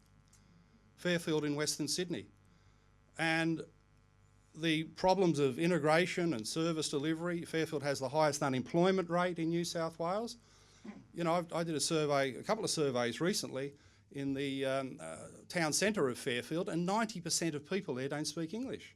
in Western Sydney. And the problems of integration and service delivery, Fairfield has the highest unemployment rate in New South Wales. You know, I did a couple of surveys recently in the town centre of Fairfield, and 90% of people there don't speak English.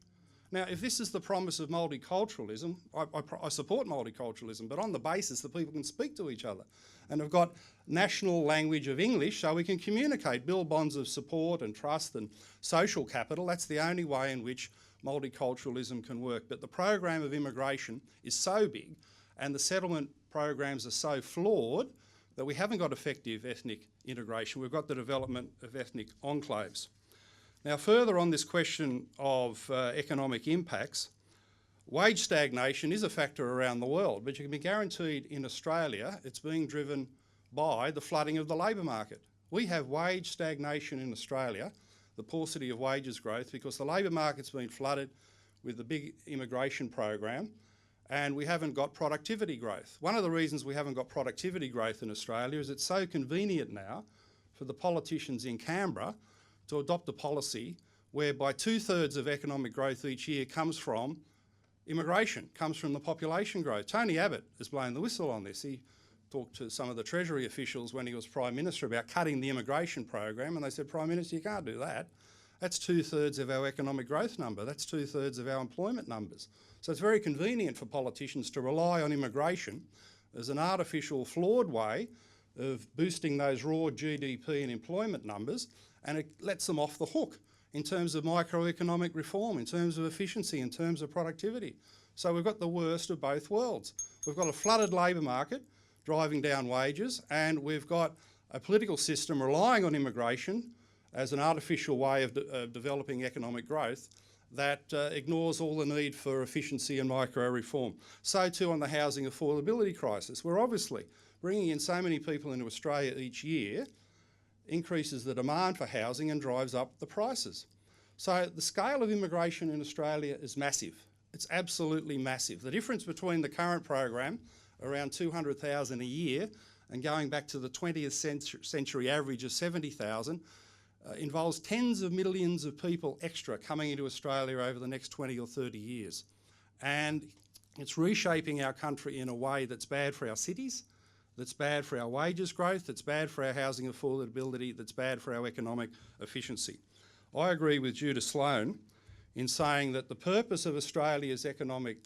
Now, if this is the promise of multiculturalism, I support multiculturalism, but on the basis that people can speak to each other and have got national language of English so we can communicate, build bonds of support and trust and social capital. That's the only way in which multiculturalism can work. But the program of immigration is so big, and the settlement programs are so flawed that we haven't got effective ethnic integration. We've got the development of ethnic enclaves. Now, further on this question of economic impacts, wage stagnation is a factor around the world, but you can be guaranteed in Australia it's being driven by the flooding of the labour market. We have wage stagnation in Australia, the paucity of wages growth, because the labour market's been flooded with the big immigration program, and we haven't got productivity growth. One of the reasons we haven't got productivity growth in Australia is it's so convenient now for the politicians in Canberra to adopt a policy whereby 2/3 of economic growth each year comes from immigration, comes from the population growth. Tony Abbott has blown the whistle on this. He talked to some of the Treasury officials when he was Prime Minister about cutting the immigration program, and they said, Prime Minister, you can't do that. That's 2/3 of our economic growth number. That's 2/3 of our employment numbers. So it's very convenient for politicians to rely on immigration as an artificial, flawed way of boosting those raw GDP and employment numbers, and it lets them off the hook in terms of microeconomic reform, in terms of efficiency, in terms of productivity. So we've got the worst of both worlds. We've got a flooded labour market driving down wages, and we've got a political system relying on immigration as an artificial way of developing economic growth that ignores all the need for efficiency and micro-reform. So too on the housing affordability crisis. We're obviously bringing in so many people into Australia each year increases the demand for housing and drives up the prices. So the scale of immigration in Australia is massive. It's absolutely massive. The difference between the current program, around 200,000 a year, and going back to the 20th century average of 70,000, involves tens of millions of people extra coming into Australia over the next 20 or 30 years. And it's reshaping our country in a way that's bad for our cities, that's bad for our wages growth, that's bad for our housing affordability, that's bad for our economic efficiency. I agree with Judith Sloan in saying that the purpose of Australia's economic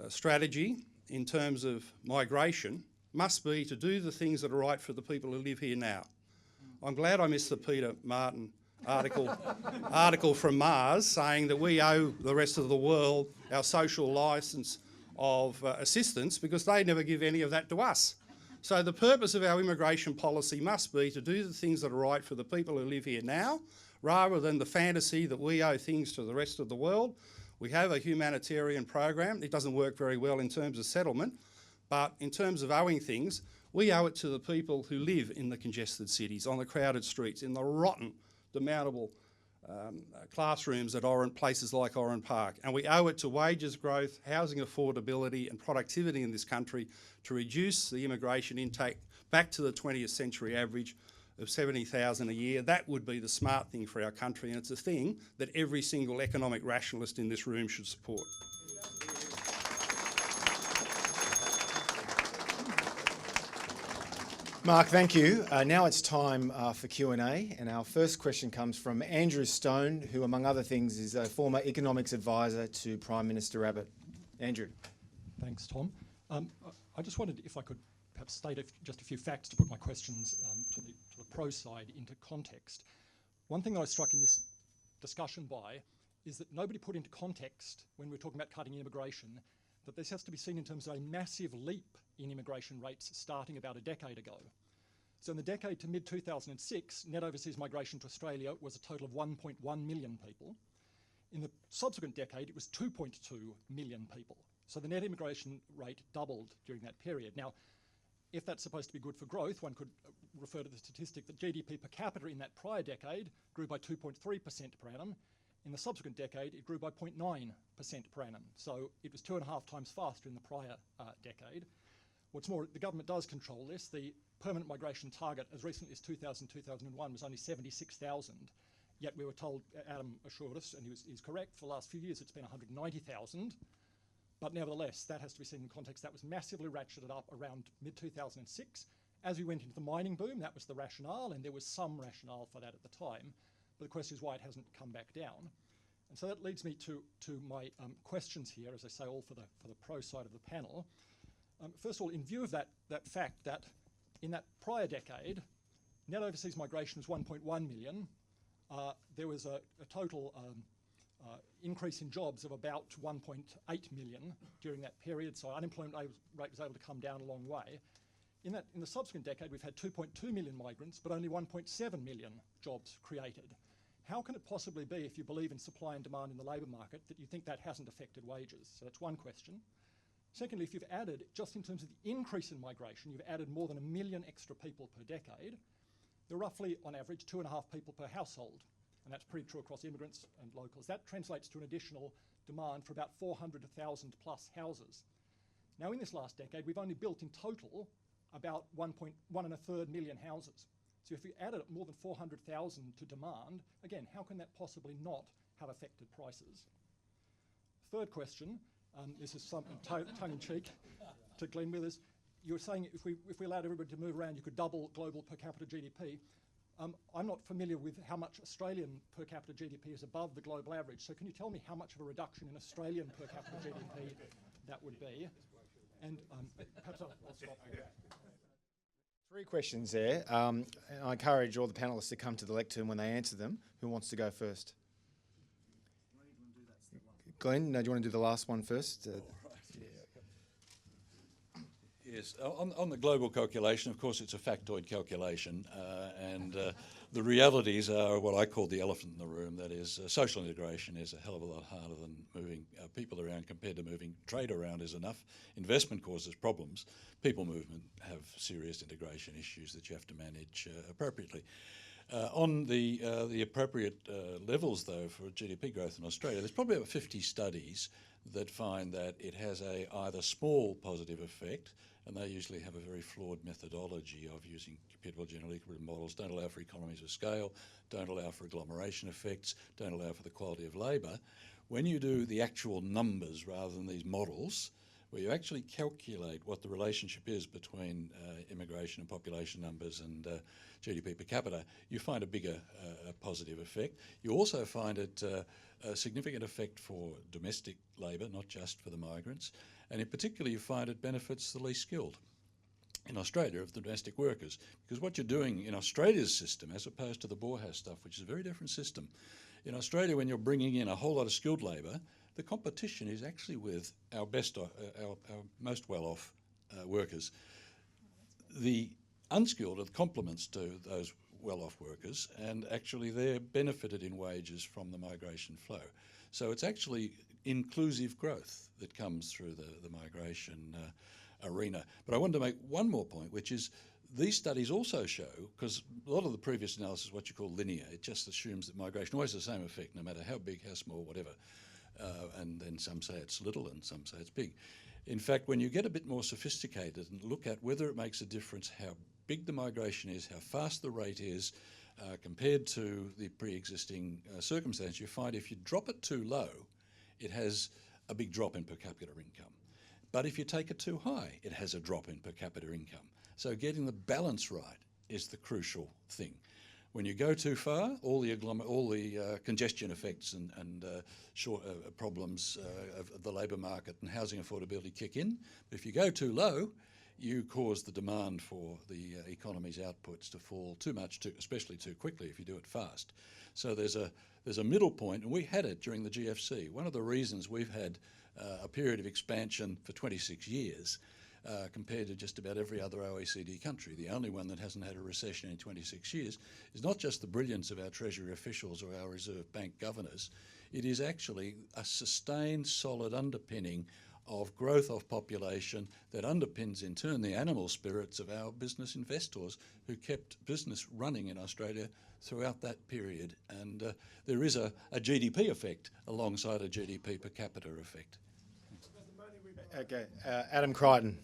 strategy in terms of migration must be to do the things that are right for the people who live here now. I'm glad I missed the Peter Martin article from Mars saying that we owe the rest of the world our social licence of assistance because they never give any of that to us. So the purpose of our immigration policy must be to do the things that are right for the people who live here now, rather than the fantasy that we owe things to the rest of the world. We have a humanitarian program. It doesn't work very well in terms of settlement, but in terms of owing things, we owe it to the people who live in the congested cities, on the crowded streets, in the rotten, demountable classrooms at places like Oran Park. And we owe it to wages growth, housing affordability and productivity in this country to reduce the immigration intake back to the 20th century average of 70,000 a year. That would be the smart thing for our country, and it's a thing that every single economic rationalist in this room should support. Mark, thank you. Now it's time for Q&A, and our first question comes from Andrew Stone, who, among other things, is a former economics advisor to Prime Minister Abbott. Andrew. Thanks, Tom. I just wondered if I could perhaps state just a few facts to put my questions to the pro side into context. One thing that I was struck in this discussion by is that nobody put into context, when we're talking about cutting immigration, that this has to be seen in terms of a massive leap in immigration rates starting about a decade ago. So in the decade to mid-2006, net overseas migration to Australia was a total of 1.1 million people. In the subsequent decade, it was 2.2 million people. So the net immigration rate doubled during that period. Now, if that's supposed to be good for growth, one could refer to the statistic that GDP per capita in that prior decade grew by 2.3% per annum. In the subsequent decade, it grew by 0.9% per annum. So it was 2.5 times faster in the prior decade. What's more, the government does control this. The permanent migration target as recently as 2000-2001 was only 76,000. Yet we were told, Adam assured us, and he's correct, for the last few years it's been 190,000. But nevertheless, that has to be seen in context. That was massively ratcheted up around mid-2006. As we went into the mining boom, that was the rationale, and there was some rationale for that at the time. But the question is why it hasn't come back down. And so that leads me to my questions here, as I say, all for the pro side of the panel. First of all, in view of that fact that in that prior decade, net overseas migration was 1.1 million. There was a total increase in jobs of about 1.8 million during that period, so unemployment rate was able to come down a long way. In the subsequent decade, we've had 2.2 million migrants, but only 1.7 million jobs created. How can it possibly be, if you believe in supply and demand in the labour market, that you think that hasn't affected wages? So that's one question. Secondly, if you've added, just in terms of the increase in migration, you've added more than 1 million extra people per decade, there are roughly, on average, 2.5 people per household. And that's pretty true across immigrants and locals. That translates to an additional demand for about 400,000 plus houses. Now, in this last decade, we've only built in total about 1.1 million houses. So if we added more than 400,000 to demand, again, how can that possibly not have affected prices? Third question, this is something tongue-in-cheek to Glenn Withers. You were saying if we allowed everybody to move around, you could double global per capita GDP. I'm not familiar with how much Australian per capita GDP is above the global average, so can you tell me how much of a reduction in Australian per capita GDP that would be? And perhaps I'll stop there. 3 questions there. I encourage all the panellists to come to the lectern when they answer them. Who wants to go first? Glenn, do you want to do the last one first? Yes, on the global calculation, of course, it's a factoid calculation, and the realities are what I call the elephant in the room. That is, social integration is a hell of a lot harder than moving people around compared to moving trade around is enough. Investment causes problems. People movement have serious integration issues that you have to manage appropriately. On the appropriate levels, though, for GDP growth in Australia, there's probably about 50 studies that find that it has a either small positive effect, and they usually have a very flawed methodology of using computable general equilibrium models, don't allow for economies of scale, don't allow for agglomeration effects, don't allow for the quality of labour. When you do the actual numbers rather than these models, where you actually calculate what the relationship is between immigration and population numbers and GDP per capita, you find a bigger positive effect. You also find it a significant effect for domestic labour, not just for the migrants, and in particular you find it benefits the least skilled in Australia of the domestic workers, because what you're doing in Australia's system, as opposed to the Boerhaave stuff, which is a very different system, in Australia when you're bringing in a whole lot of skilled labour, the competition is actually with our most well-off workers. The unskilled are the complements to those well-off workers, and actually they're benefited in wages from the migration flow. So it's actually inclusive growth that comes through the migration arena. But I wanted to make one more point, which is these studies also show, because a lot of the previous analysis is what you call linear, it just assumes that migration always has the same effect, no matter how big, how small, whatever. And then some say it's little and some say it's big. In fact, when you get a bit more sophisticated and look at whether it makes a difference how big the migration is, how fast the rate is, compared to the pre-existing circumstance, you find if you drop it too low, it has a big drop in per capita income. But if you take it too high, it has a drop in per capita income. So getting the balance right is the crucial thing. When you go too far, all the congestion effects and short problems of the labour market and housing affordability kick in. But if you go too low, you cause the demand for the economy's outputs to fall too much, especially too quickly if you do it fast. So there's a middle point, and we had it during the GFC. One of the reasons we've had a period of expansion for 26 years compared to just about every other OECD country. The only one that hasn't had a recession in 26 years is not just the brilliance of our Treasury officials or our Reserve Bank governors, it is actually a sustained, solid underpinning of growth of population that underpins in turn the animal spirits of our business investors who kept business running in Australia throughout that period. And there is a GDP effect alongside a GDP per capita effect. Okay, Adam Creighton.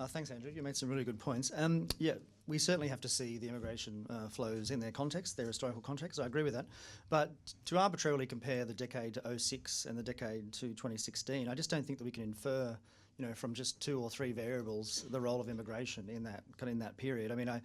Thanks, Andrew. You made some really good points. Yeah, we certainly have to see the immigration flows in their context, their historical context. I agree with that. But to arbitrarily compare the decade to 06 and the decade to 2016, I just don't think that we can infer, from just 2 or 3 variables, the role of immigration in that period. I mean,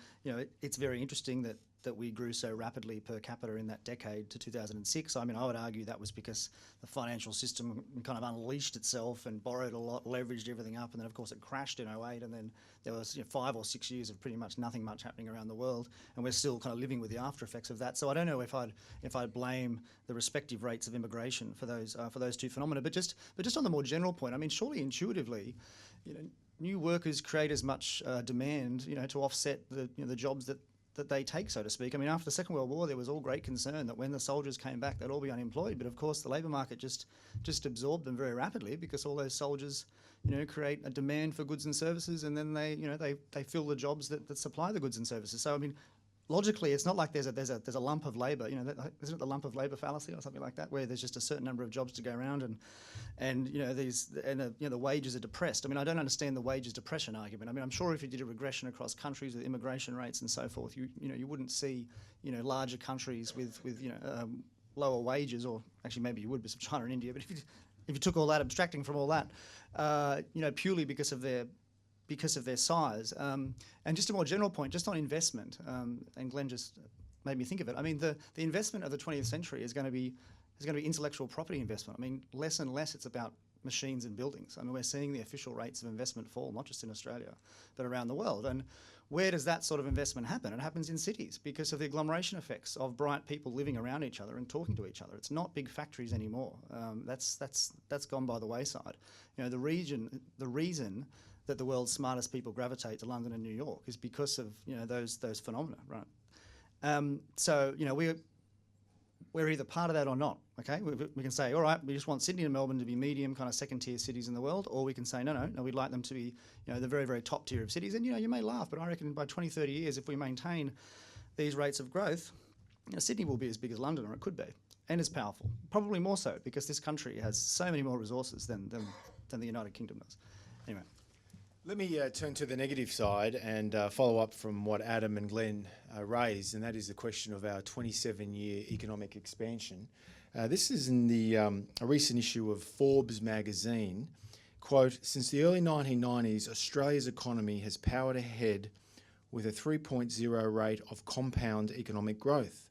it's very interesting that that we grew so rapidly per capita in that decade to 2006. I mean, I would argue that was because the financial system kind of unleashed itself and borrowed a lot, leveraged everything up, and then of course it crashed in 08, and then there was 5 or 6 years of pretty much nothing much happening around the world, and we're still kind of living with the after effects of that. So I don't know if I'd blame the respective rates of immigration for those two phenomena. But just on the more general point, I mean, surely intuitively, new workers create as much demand, to offset the jobs that they take, so to speak. I mean, after the Second World War, there was all great concern that when the soldiers came back, they'd all be unemployed. But of course, the labour market just absorbed them very rapidly, because all those soldiers, create a demand for goods and services, and then they fill the jobs that supply the goods and services. So I mean, logically, it's not like there's a lump of labour. Isn't it the lump of labour fallacy or something like that, where there's just a certain number of jobs to go around, and the wages are depressed. I mean, I don't understand the wages depression argument. I mean, I'm sure if you did a regression across countries with immigration rates and so forth, you wouldn't see larger countries with lower wages, or actually maybe you would, because of China and India. But if you took all that, abstracting from all that, purely because of their size. And just a more general point, just on investment, and Glenn just made me think of it. I mean, the investment of the 20th century is going to be intellectual property investment. I mean, less and less it's about machines and buildings. I mean, we're seeing the official rates of investment fall, not just in Australia, but around the world. And where does that sort of investment happen? It happens in cities, because of the agglomeration effects of bright people living around each other and talking to each other. It's not big factories anymore. That's gone by the wayside. The reason that the world's smartest people gravitate to London and New York is because of those phenomena, right? So we're either part of that or not. Okay, we can say, all right, we just want Sydney and Melbourne to be medium kind of second-tier cities in the world, or we can say no, we'd like them to be the very, very top tier of cities. And you may laugh, but I reckon by 20, 30 years, if we maintain these rates of growth, Sydney will be as big as London, or it could be, and as powerful, probably more so, because this country has so many more resources than the United Kingdom does. Anyway. Let me turn to the negative side and follow up from what Adam and Glenn raised, and that is the question of our 27-year economic expansion. This is in a recent issue of Forbes magazine. Quote, since the early 1990s, Australia's economy has powered ahead with a 3.0 rate of compound economic growth.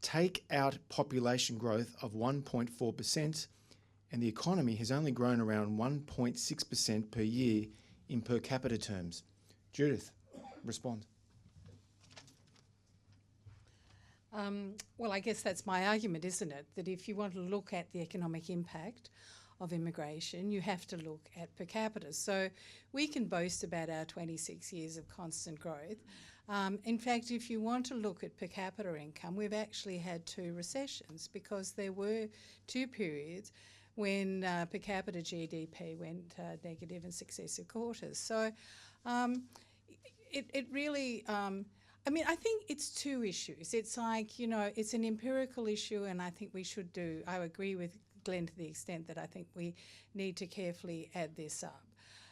Take out population growth of 1.4%, and the economy has only grown around 1.6% per year in per capita terms. Judith, respond. Well, I guess that's my argument, isn't it? That if you want to look at the economic impact of immigration, you have to look at per capita. So we can boast about our 26 years of constant growth. In fact, if you want to look at per capita income, we've actually had 2 recessions, because there were 2 periods when per capita GDP went negative in successive quarters. So it really, I mean, I think it's 2 issues. It's like, it's an empirical issue, and I think I agree with Glenn to the extent that I think we need to carefully add this up.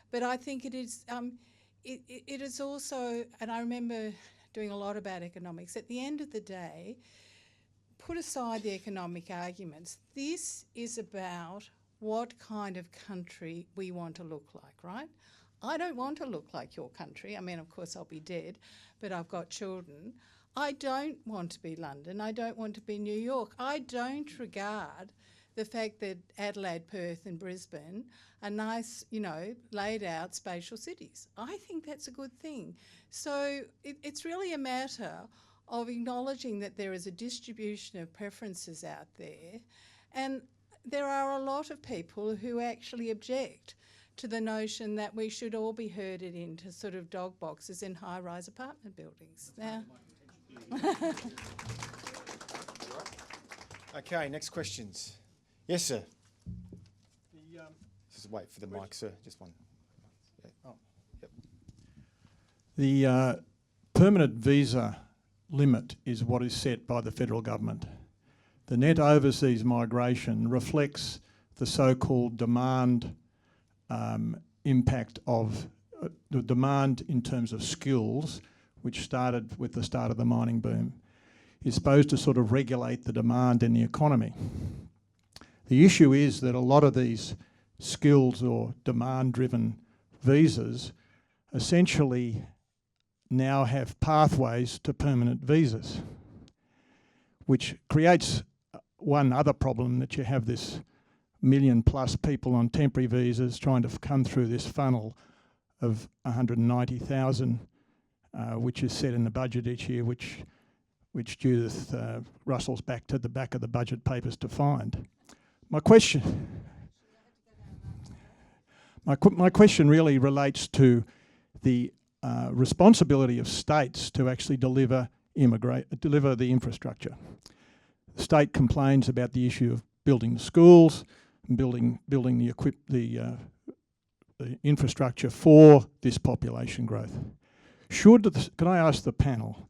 But I think it is also, and I remember doing a lot about economics, at the end of the day, put aside the economic arguments, this is about what kind of country we want to look like, right? I don't want to look like your country. I mean, of course, I'll be dead, but I've got children. I don't want to be London. I don't want to be New York. I don't regard the fact that Adelaide, Perth and Brisbane are nice, laid out spatial cities. I think that's a good thing. So it's really a matter of acknowledging that there is a distribution of preferences out there, and there are a lot of people who actually object to the notion that we should all be herded into sort of dog boxes in high-rise apartment buildings. Now, Okay, next questions. Yes, sir. Just wait for the mic, sir. Just one. Yeah. Oh, yep. The permanent visa limit is what is set by the federal government. The net overseas migration reflects the so-called demand impact of the demand in terms of skills, which started with the start of the mining boom, is supposed to sort of regulate the demand in the economy. The issue is that a lot of these skills or demand-driven visas essentially now have pathways to permanent visas, which creates one other problem, that you have this 1 million plus people on temporary visas trying to come through this funnel of 190,000, which is set in the budget each year, which Judith rustles back to the back of the budget papers to find. My question really relates to the responsibility of states to actually deliver the infrastructure. The state complains about the issue of building the schools and building the infrastructure for this population growth. Can I ask the panel,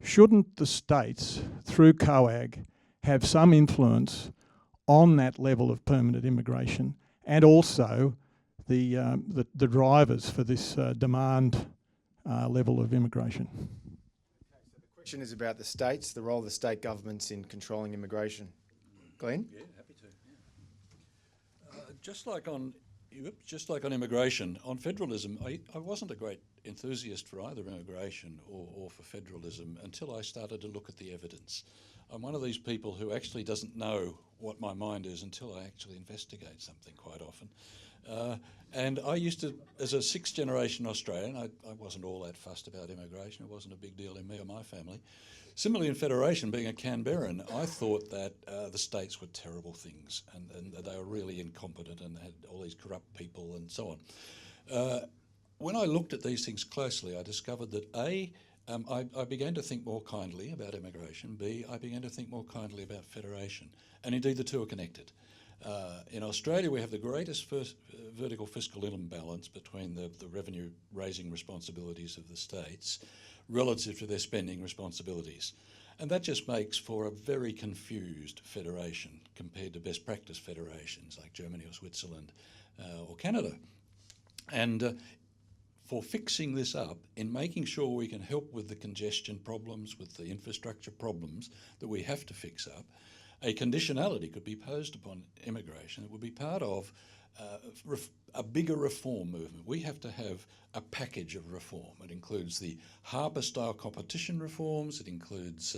shouldn't the states, through COAG, have some influence on that level of permanent immigration, and also the drivers for this demand level of immigration? The question is about the states, the role of the state governments in controlling immigration. Glenn? Yeah, happy to. Yeah. Just like on immigration, on federalism, I wasn't a great enthusiast for either immigration or for federalism until I started to look at the evidence. I'm one of these people who actually doesn't know what my mind is until I actually investigate something quite often. And I used to, as a sixth-generation Australian, I wasn't all that fussed about immigration. It wasn't a big deal in me or my family. Similarly, in federation, being a Canberran, I thought that the states were terrible things and that they were really incompetent and had all these corrupt people and so on. When I looked at these things closely, I discovered that A, I began to think more kindly about immigration. B, I began to think more kindly about federation. And indeed, the two are connected. In Australia, we have the greatest vertical fiscal imbalance between the revenue-raising responsibilities of the states relative to their spending responsibilities. And that just makes for a very confused federation compared to best practice federations like Germany or Switzerland or Canada. And for fixing this up, in making sure we can help with the congestion problems, with the infrastructure problems that we have to fix up, a conditionality could be posed upon immigration that would be part of a bigger reform movement. We have to have a package of reform. It includes the Harper-style competition reforms, it includes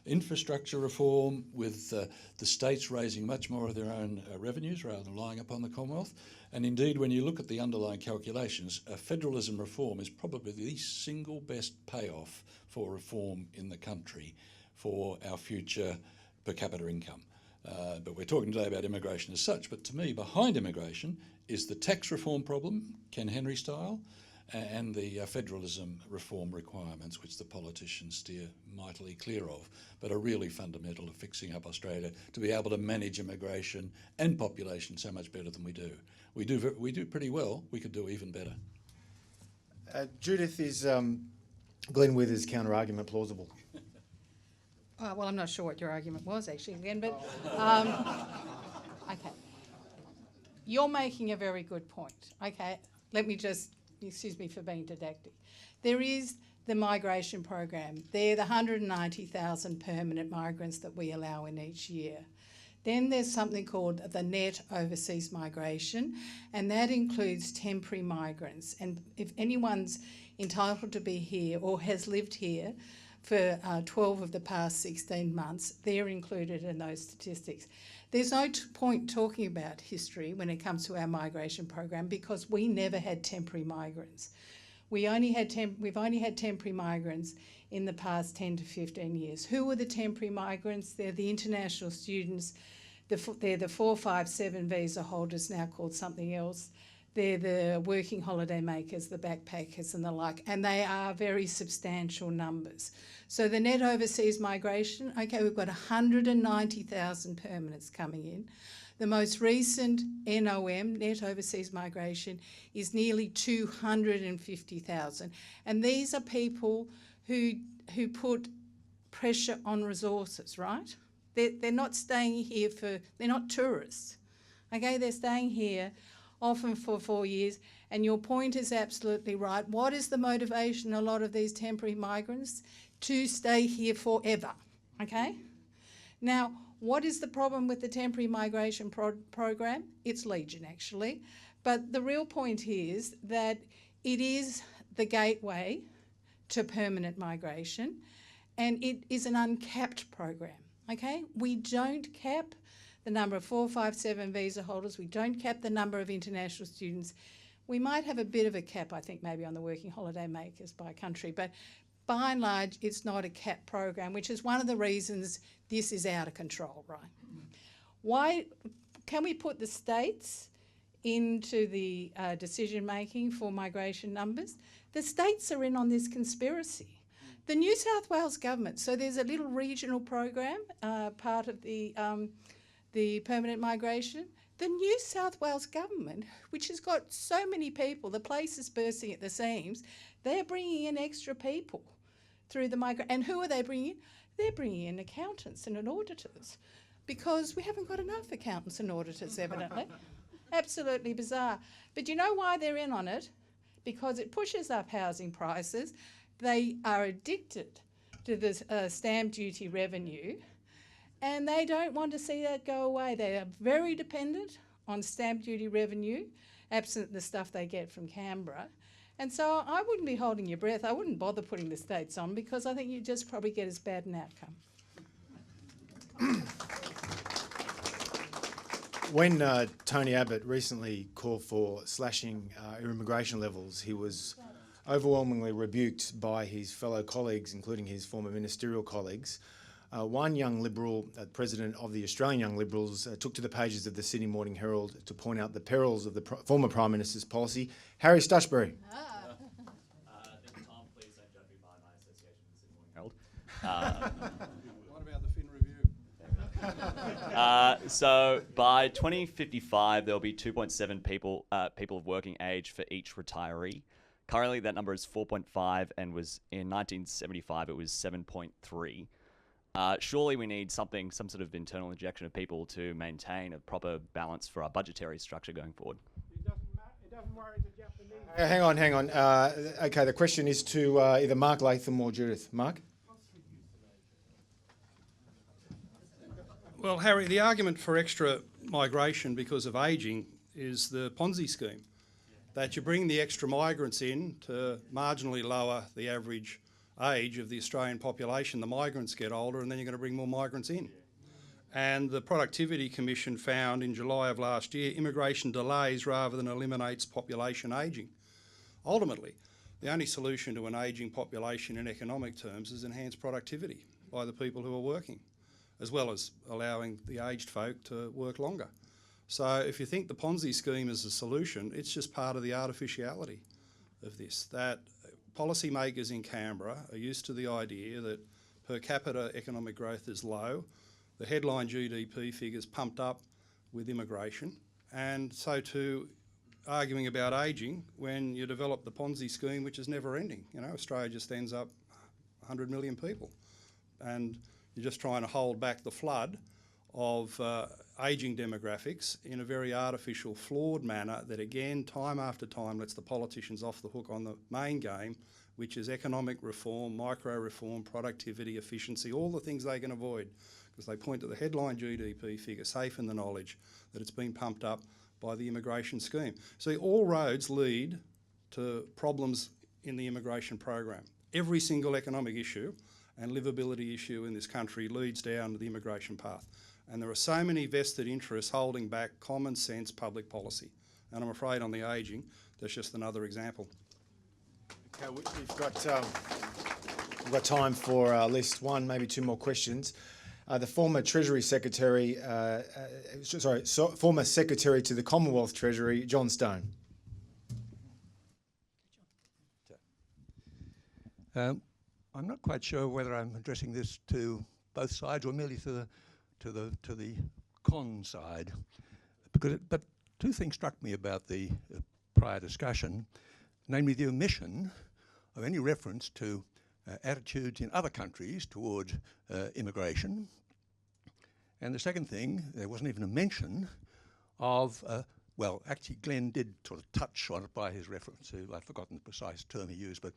infrastructure reform with the states raising much more of their own revenues rather than relying upon the Commonwealth. And indeed, when you look at the underlying calculations, federalism reform is probably the single best payoff for reform in the country for our future per capita income. But we're talking today about immigration as such, but to me, behind immigration is the tax reform problem, Ken Henry style, and the federalism reform requirements, which the politicians steer mightily clear of, but are really fundamental to fixing up Australia to be able to manage immigration and population so much better than we do. We do pretty well. We could do even better. Judith, is Glenn Withers' counter-argument plausible? Well, I'm not sure what your argument was actually, Glenn, but okay. You're making a very good point. Okay, let me just, excuse me for being didactic. There is the migration program. They're the 190,000 permanent migrants that we allow in each year. Then there's something called the net overseas migration, and that includes temporary migrants. And if anyone's entitled to be here or has lived here for 12 of the past 16 months, they're included in those statistics. There's no point talking about history when it comes to our migration program because we never had temporary migrants. We've only had temporary migrants in the past 10 to 15 years. Who are the temporary migrants? They're the international students. They're the 457 visa holders, now called something else. They're the working holiday makers, the backpackers and the like, and they are very substantial numbers. So the net overseas migration, okay, we've got 190,000 permanents coming in. The most recent NOM, net overseas migration, is nearly 250,000. And these are people who put pressure on resources, right? They're not staying here they're not tourists, okay? They're staying here often for 4 years, and your point is absolutely right. What is the motivation of a lot of these temporary migrants? To stay here forever, okay? Now, what is the problem with the temporary migration program? It's legion, actually. But the real point is that it is the gateway to permanent migration, and it is an uncapped program, okay? We don't cap the number of 457 visa holders. We don't cap the number of international students. We might have a bit of a cap, I think, maybe on the working holiday makers by country, but by and large, it's not a cap program, which is one of the reasons this is out of control, right? Why can we put the states into the decision-making for migration numbers? The states are in on this conspiracy. The New South Wales government, so there's a little regional program, part of the permanent migration. The New South Wales government, which has got so many people, the place is bursting at the seams, they're bringing in extra people through the migration. And who are they bringing in? They're bringing in accountants and auditors, because we haven't got enough accountants and auditors, evidently. Absolutely bizarre. But you know why they're in on it? Because it pushes up housing prices. They are addicted to the stamp duty revenue, and they don't want to see that go away. They are very dependent on stamp duty revenue, absent the stuff they get from Canberra. And so I wouldn't be holding your breath. I wouldn't bother putting the states on, because I think you just probably get as bad an outcome. When Tony Abbott recently called for slashing immigration levels, he was overwhelmingly rebuked by his fellow colleagues, including his former ministerial colleagues. One young Liberal, president of the Australian Young Liberals, took to the pages of the Sydney Morning Herald to point out the perils of the former Prime Minister's policy. Harry Stuchbury. Tom, please don't judge me by my association with the Sydney Morning Herald. What about the Fin Review? So by 2055, there will be 2.7 people of working age for each retiree. Currently, that number is 4.5, and was in 1975 it was 7.3. Surely we need some sort of internal injection of people to maintain a proper balance for our budgetary structure going forward. It doesn't worry the Japanese. Hang on. Okay, the question is to either Mark, Latham or Judith. Mark? Well, Harry, the argument for extra migration because of ageing is the Ponzi scheme, that you bring the extra migrants in to marginally lower the average age of the Australian population. The migrants get older, and then you're going to bring more migrants in. And the Productivity Commission found in July of last year, immigration delays rather than eliminates population ageing. Ultimately, the only solution to an ageing population in economic terms is enhanced productivity by the people who are working, as well as allowing the aged folk to work longer. So if you think the Ponzi scheme is a solution, it's just part of the artificiality of this, that policymakers in Canberra are used to the idea that per capita economic growth is low, the headline GDP figures pumped up with immigration, and so too arguing about ageing when you develop the Ponzi scheme, which is never ending. You know, Australia just ends up 100 million people, and you're just trying to hold back the flood of ageing demographics in a very artificial, flawed manner that, again, time after time lets the politicians off the hook on the main game, which is economic reform, micro-reform, productivity, efficiency, all the things they can avoid, because they point to the headline GDP figure, safe in the knowledge that it's been pumped up by the immigration scheme. See, all roads lead to problems in the immigration program. Every single economic issue and livability issue in this country leads down the immigration path. And there are so many vested interests holding back common sense public policy. And I'm afraid on the ageing, that's just another example. Okay, we've got time for at least one, maybe two more questions. The former Treasury Secretary, former Secretary to the Commonwealth Treasury, John Stone. I'm not quite sure whether I'm addressing this to both sides or merely to the con side, but two things struck me about the prior discussion, namely the omission of any reference to attitudes in other countries toward immigration, and the second thing, there wasn't even a mention of, well, actually Glenn did sort of touch on it by his reference to, I've forgotten the precise term he used, but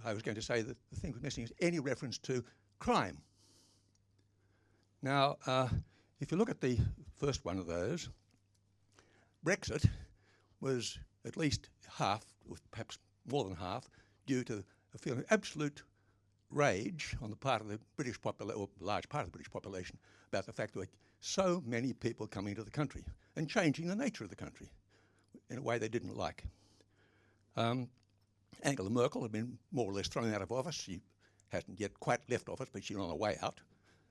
I was going to say that the thing we're missing is any reference to crime. Now, if you look at the first one of those, Brexit was at least half, or perhaps more than half, due to feel an absolute rage on the part of the British population, or large part of the British population, about the fact that so many people coming into the country and changing the nature of the country in a way they didn't like. Angela Merkel had been more or less thrown out of office. She hasn't yet quite left office, but she's on her way out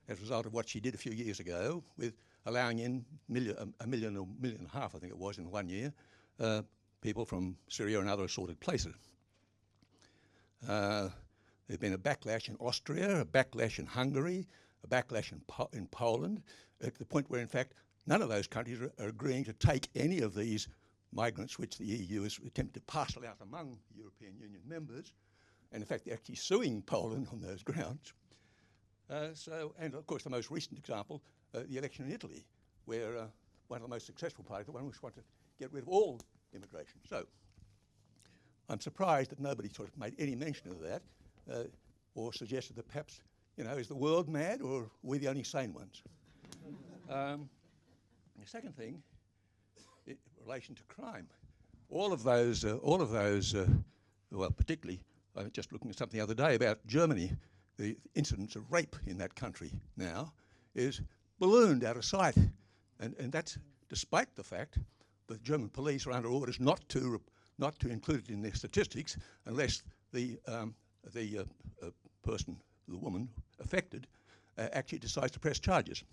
as a result of what she did a few years ago with allowing in a million or 1.5 million, I think it was, in 1 year, people from Syria and other assorted places. There's been a backlash in Austria, a backlash in Hungary, a backlash in Poland, at the point where, in fact, none of those countries are agreeing to take any of these migrants which the EU is attempting to parcel out among European Union members, and in fact they're actually suing Poland on those grounds. And of course the most recent example, the election in Italy, where one of the most successful parties, the one which wanted to get rid of all immigration. So I'm surprised that nobody sort of made any mention of that, or suggested that perhaps, is the world mad, or are we the only sane ones? The second thing, in relation to crime, all of those, well, particularly, I was just looking at something the other day about Germany. The incidence of rape in that country now is ballooned out of sight, and that's despite the fact that German police are under orders not to include it in their statistics unless the person, the woman affected, actually decides to press charges.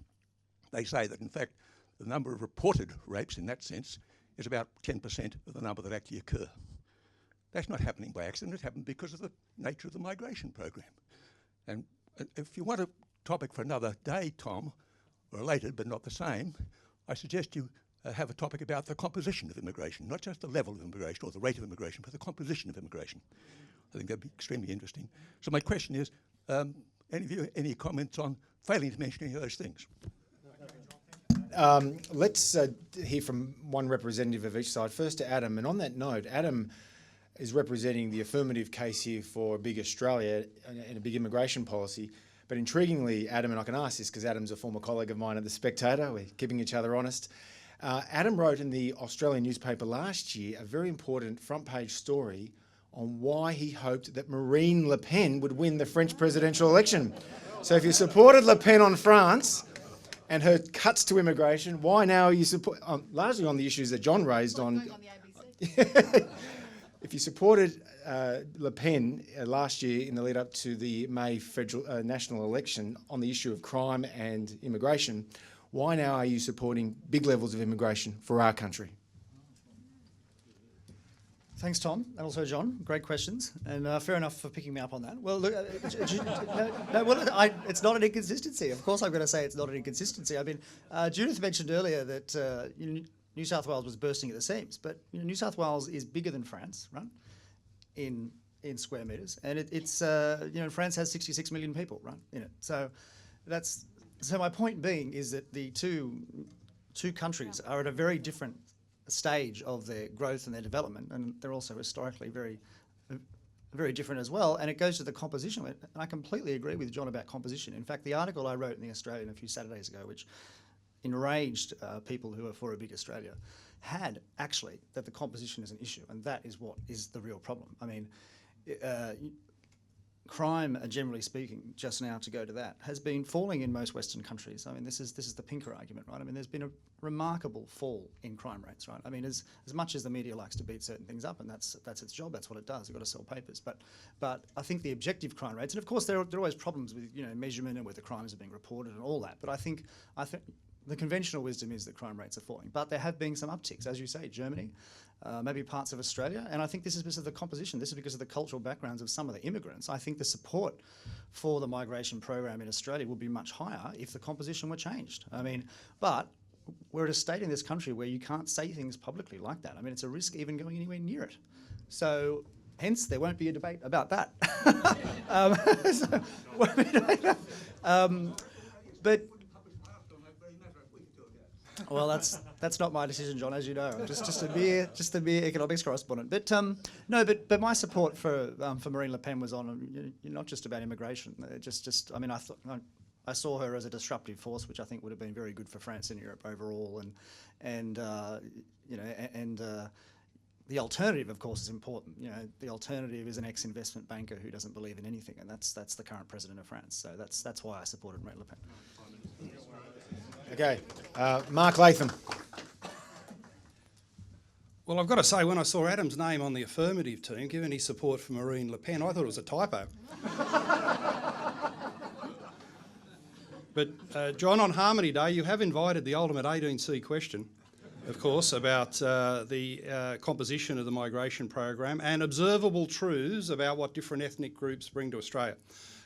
They say that, in fact, the number of reported rapes in that sense is about 10% of the number that actually occur. That's not happening by accident. It happened because of the nature of the migration program. And if you want a topic for another day, Tom, related but not the same, I suggest you have a topic about the composition of immigration, not just the level of immigration or the rate of immigration, but the composition of immigration. I think that'd be extremely interesting. So my question is, any of you, any comments on failing to mention any of those things? Let's hear from one representative of each side. First to Adam, and on that note, Adam is representing the affirmative case here for a big Australia and a big immigration policy. But intriguingly, Adam, and I can ask this because Adam's a former colleague of mine at The Spectator, we're keeping each other honest. Adam wrote in the Australian newspaper last year a very important front page story on why he hoped that Marine Le Pen would win the French presidential election. So if you supported Le Pen on France and her cuts to immigration, why now are you largely on the issues that John raised on the ABC. If you supported Le Pen last year in the lead up to the May federal national election on the issue of crime and immigration, why now are you supporting big levels of immigration for our country? Thanks, Tom, and also John. Great questions, and fair enough for picking me up on that. Well, look, it's not an inconsistency. Of course, I'm going to say it's not an inconsistency. I mean, Judith mentioned earlier that New South Wales was bursting at the seams, but New South Wales is bigger than France, right? In square metres, and France has 66 million people, right, in it. So my point being is that the two countries are at a very different stage of their growth and their development, and they're also historically very different as well. And it goes to the composition. And I completely agree with John about composition. In fact, the article I wrote in The Australian a few Saturdays ago, which enraged people who are for a big Australia, had actually that the composition is an issue, and that is what is the real problem. I mean, crime, generally speaking, just now to go to that, has been falling in most Western countries. I mean, this is the Pinker argument, right? I mean, there's been a remarkable fall in crime rates, right? I mean, as much as the media likes to beat certain things up, and that's its job, that's what it does. You've got to sell papers, but I think the objective crime rates, and of course there are always problems with measurement and whether crimes are being reported and all that. But I think the conventional wisdom is that crime rates are falling, but there have been some upticks, as you say, Germany. Maybe parts of Australia, and I think this is because of the composition. This is because of the cultural backgrounds of some of the immigrants. I think the support for the migration program in Australia would be much higher if the composition were changed. I mean, but we're at a state in this country where you can't say things publicly like that. I mean, it's a risk even going anywhere near it. So, hence, there won't be a debate about that. But. Well, that's not my decision, John, as you know. I'm just a mere economics correspondent. But my support for Marine Le Pen was on not just about immigration. I mean, I saw her as a disruptive force, which I think would have been very good for France and Europe overall. And The alternative, of course, is important. You know, the alternative is an ex-investment banker who doesn't believe in anything, and that's the current president of France. So that's why I supported Marine Le Pen. Okay, Mark Latham. Well, I've got to say, when I saw Adam's name on the affirmative team, given his support for Marine Le Pen, I thought it was a typo. But, John, on Harmony Day, you have invited the ultimate 18C question, of course, about the composition of the migration program and observable truths about what different ethnic groups bring to Australia.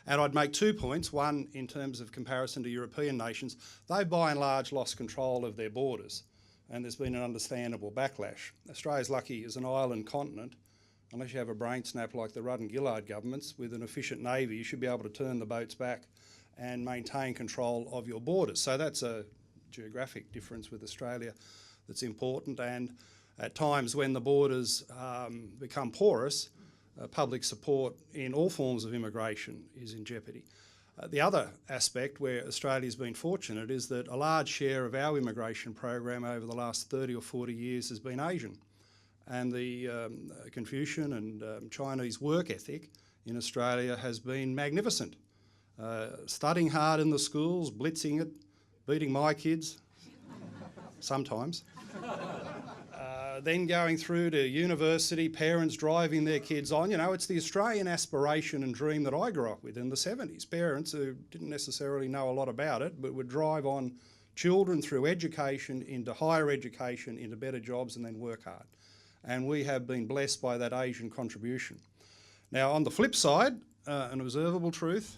And I'd make 2 points. One, in terms of comparison to European nations, they've by and large lost control of their borders, and there's been an understandable backlash. Australia's lucky as an island continent. Unless you have a brain snap like the Rudd and Gillard governments with an efficient navy, you should be able to turn the boats back and maintain control of your borders. So that's a geographic difference with Australia that's important, and at times when the borders become porous, public support in all forms of immigration is in jeopardy. The other aspect where Australia's been fortunate is that a large share of our immigration program over the last 30 or 40 years has been Asian, and the Confucian and Chinese work ethic in Australia has been magnificent. Studying hard in the schools, blitzing it, beating my kids, sometimes. Then going through to university, parents driving their kids on. You know, it's the Australian aspiration and dream that I grew up with in the 70s. Parents who didn't necessarily know a lot about it, but would drive on children through education, into higher education, into better jobs, and then work hard. And we have been blessed by that Asian contribution. Now, on the flip side, an observable truth,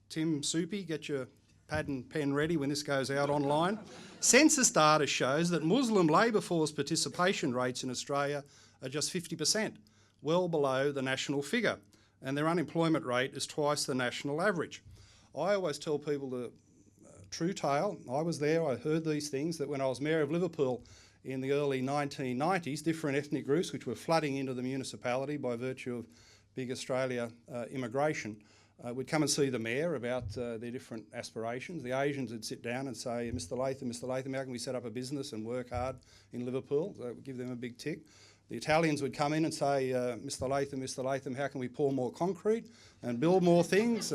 Tim Soupy, get your pad and pen ready when this goes out online. Census data shows that Muslim labour force participation rates in Australia are just 50%, well below the national figure, and their unemployment rate is twice the national average. I always tell people the true tale. I was there, I heard these things, that when I was Mayor of Liverpool in the early 1990s, different ethnic groups which were flooding into the municipality by virtue of big Australia immigration, would come and see the Mayor about their different aspirations. The Asians would sit down and say, Mr Latham, how can we set up a business and work hard in Liverpool? So give them a big tick. The Italians would come in and say, Mr Latham, how can we pour more concrete and build more things?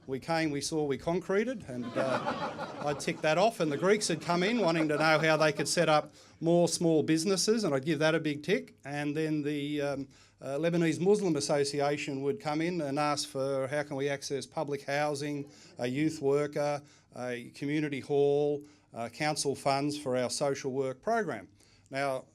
We came, we saw, we concreted, and I'd tick that off. And the Greeks had come in wanting to know how they could set up more small businesses, and I'd give that a big tick. And then the Lebanese Muslim Association would come in and ask for how can we access public housing, a youth worker, a community hall, council funds for our social work program. Now,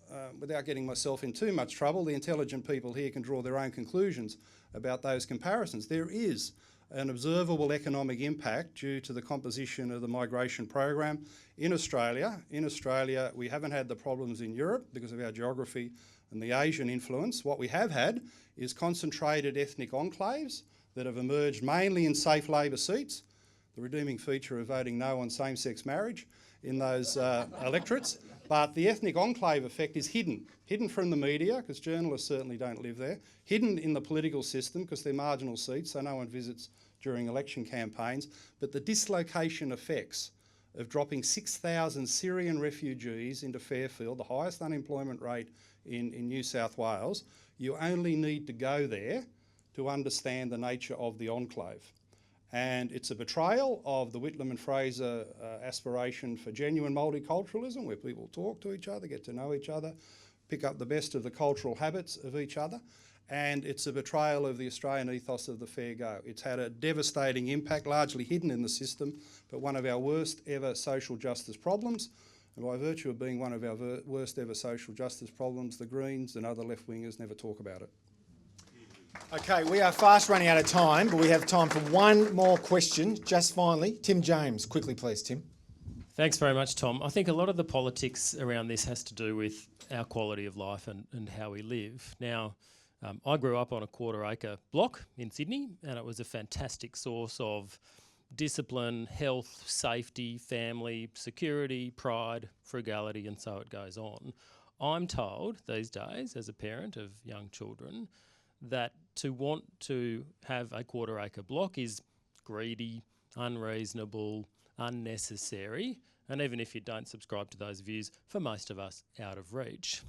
without getting myself in too much trouble, the intelligent people here can draw their own conclusions about those comparisons. There is an observable economic impact due to the composition of the migration program in Australia. In Australia, we haven't had the problems in Europe because of our geography and the Asian influence. What we have had is concentrated ethnic enclaves that have emerged mainly in safe Labor seats, the redeeming feature of voting no on same-sex marriage in those electorates. But the ethnic enclave effect is hidden from the media, because journalists certainly don't live there, hidden in the political system because they're marginal seats, so no one visits during election campaigns. But the dislocation effects of dropping 6,000 Syrian refugees into Fairfield, the highest unemployment rate in New South Wales, you only need to go there to understand the nature of the enclave. And it's a betrayal of the Whitlam and Fraser aspiration for genuine multiculturalism, where people talk to each other, get to know each other, pick up the best of the cultural habits of each other. And it's a betrayal of the Australian ethos of the fair go. It's had a devastating impact, largely hidden in the system, but one of our worst ever social justice problems. And by virtue of being one of our worst ever social justice problems, the Greens and other left-wingers never talk about it. Okay, we are fast running out of time, but we have time for one more question. Just finally, Tim James. Quickly, please, Tim. Thanks very much, Tom. I think a lot of the politics around this has to do with our quality of life and how we live. Now, I grew up on a quarter-acre block in Sydney, and it was a fantastic source of discipline, health, safety, family, security, pride, frugality, and so it goes on. I'm told these days, as a parent of young children, that to want to have a quarter-acre block is greedy, unreasonable, unnecessary, and even if you don't subscribe to those views, for most of us, out of reach.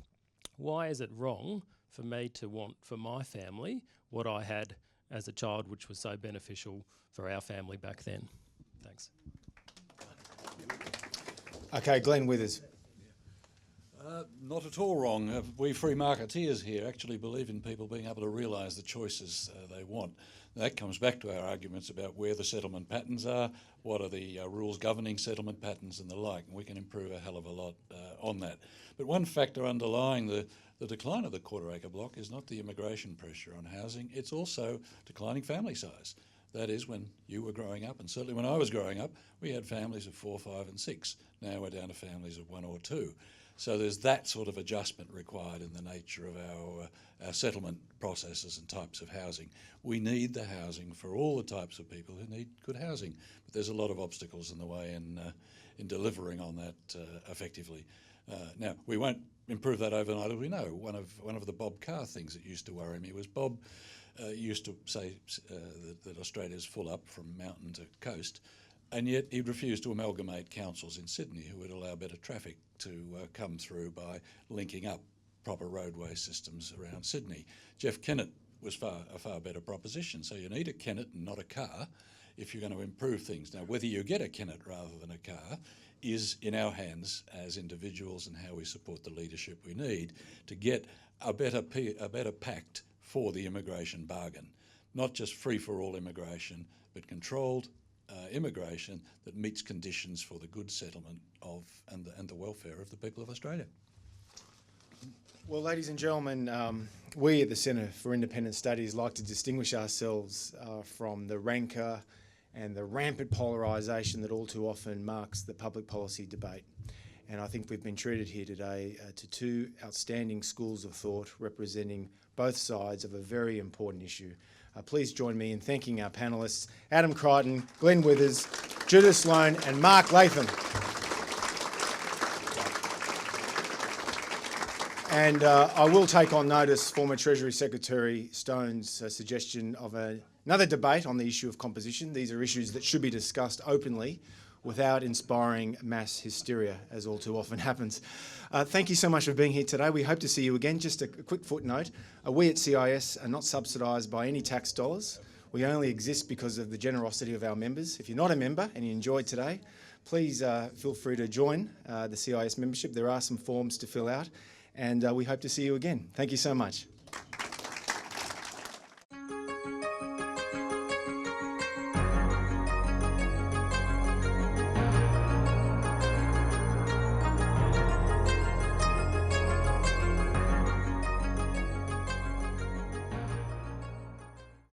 Why is it wrong for me to want for my family what I had as a child, which was so beneficial for our family back then? Thanks. Okay, Glenn Withers. Not at all wrong. We free marketeers here actually believe in people being able to realise the choices they want. That comes back to our arguments about where the settlement patterns are, what are the rules governing settlement patterns and the like, and we can improve a hell of a lot on that. But one factor underlying the decline of the quarter-acre block is not the immigration pressure on housing, it's also declining family size. That is, when you were growing up, and certainly when I was growing up, we had families of 4, 5 and 6. Now we're down to families of 1 or 2. So there's that sort of adjustment required in the nature of our settlement processes and types of housing. We need the housing for all the types of people who need good housing, but there's a lot of obstacles in the way in delivering on that effectively. Now, we won't improve that overnight, as we know. One of the Bob Carr things that used to worry me was Bob used to say that Australia's full up from mountain to coast, and yet he'd refuse to amalgamate councils in Sydney who would allow better traffic to come through by linking up proper roadway systems around Sydney. Jeff Kennett was a far better proposition. So you need a Kennett and not a car if you're going to improve things. Now, whether you get a Kennett rather than a car is in our hands as individuals and how we support the leadership we need to get a better pact for the immigration bargain. Not just free-for-all immigration, but controlled immigration that meets conditions for the good settlement of and the welfare of the people of Australia. Well, ladies and gentlemen, we at the Centre for Independent Studies like to distinguish ourselves from the rancour and the rampant polarisation that all too often marks the public policy debate. And I think we've been treated here today to two outstanding schools of thought representing both sides of a very important issue. Please join me in thanking our panellists, Adam Creighton, Glenn Withers, Judith Sloan and Mark Latham. And I will take on notice former Treasury Secretary Stone's suggestion of another debate on the issue of composition. These are issues that should be discussed openly without inspiring mass hysteria, as all too often happens. Thank you so much for being here today. We hope to see you again. Just a quick footnote. We at CIS are not subsidised by any tax dollars. We only exist because of the generosity of our members. If you're not a member and you enjoyed today, please feel free to join the CIS membership. There are some forms to fill out, and we hope to see you again. Thank you so much.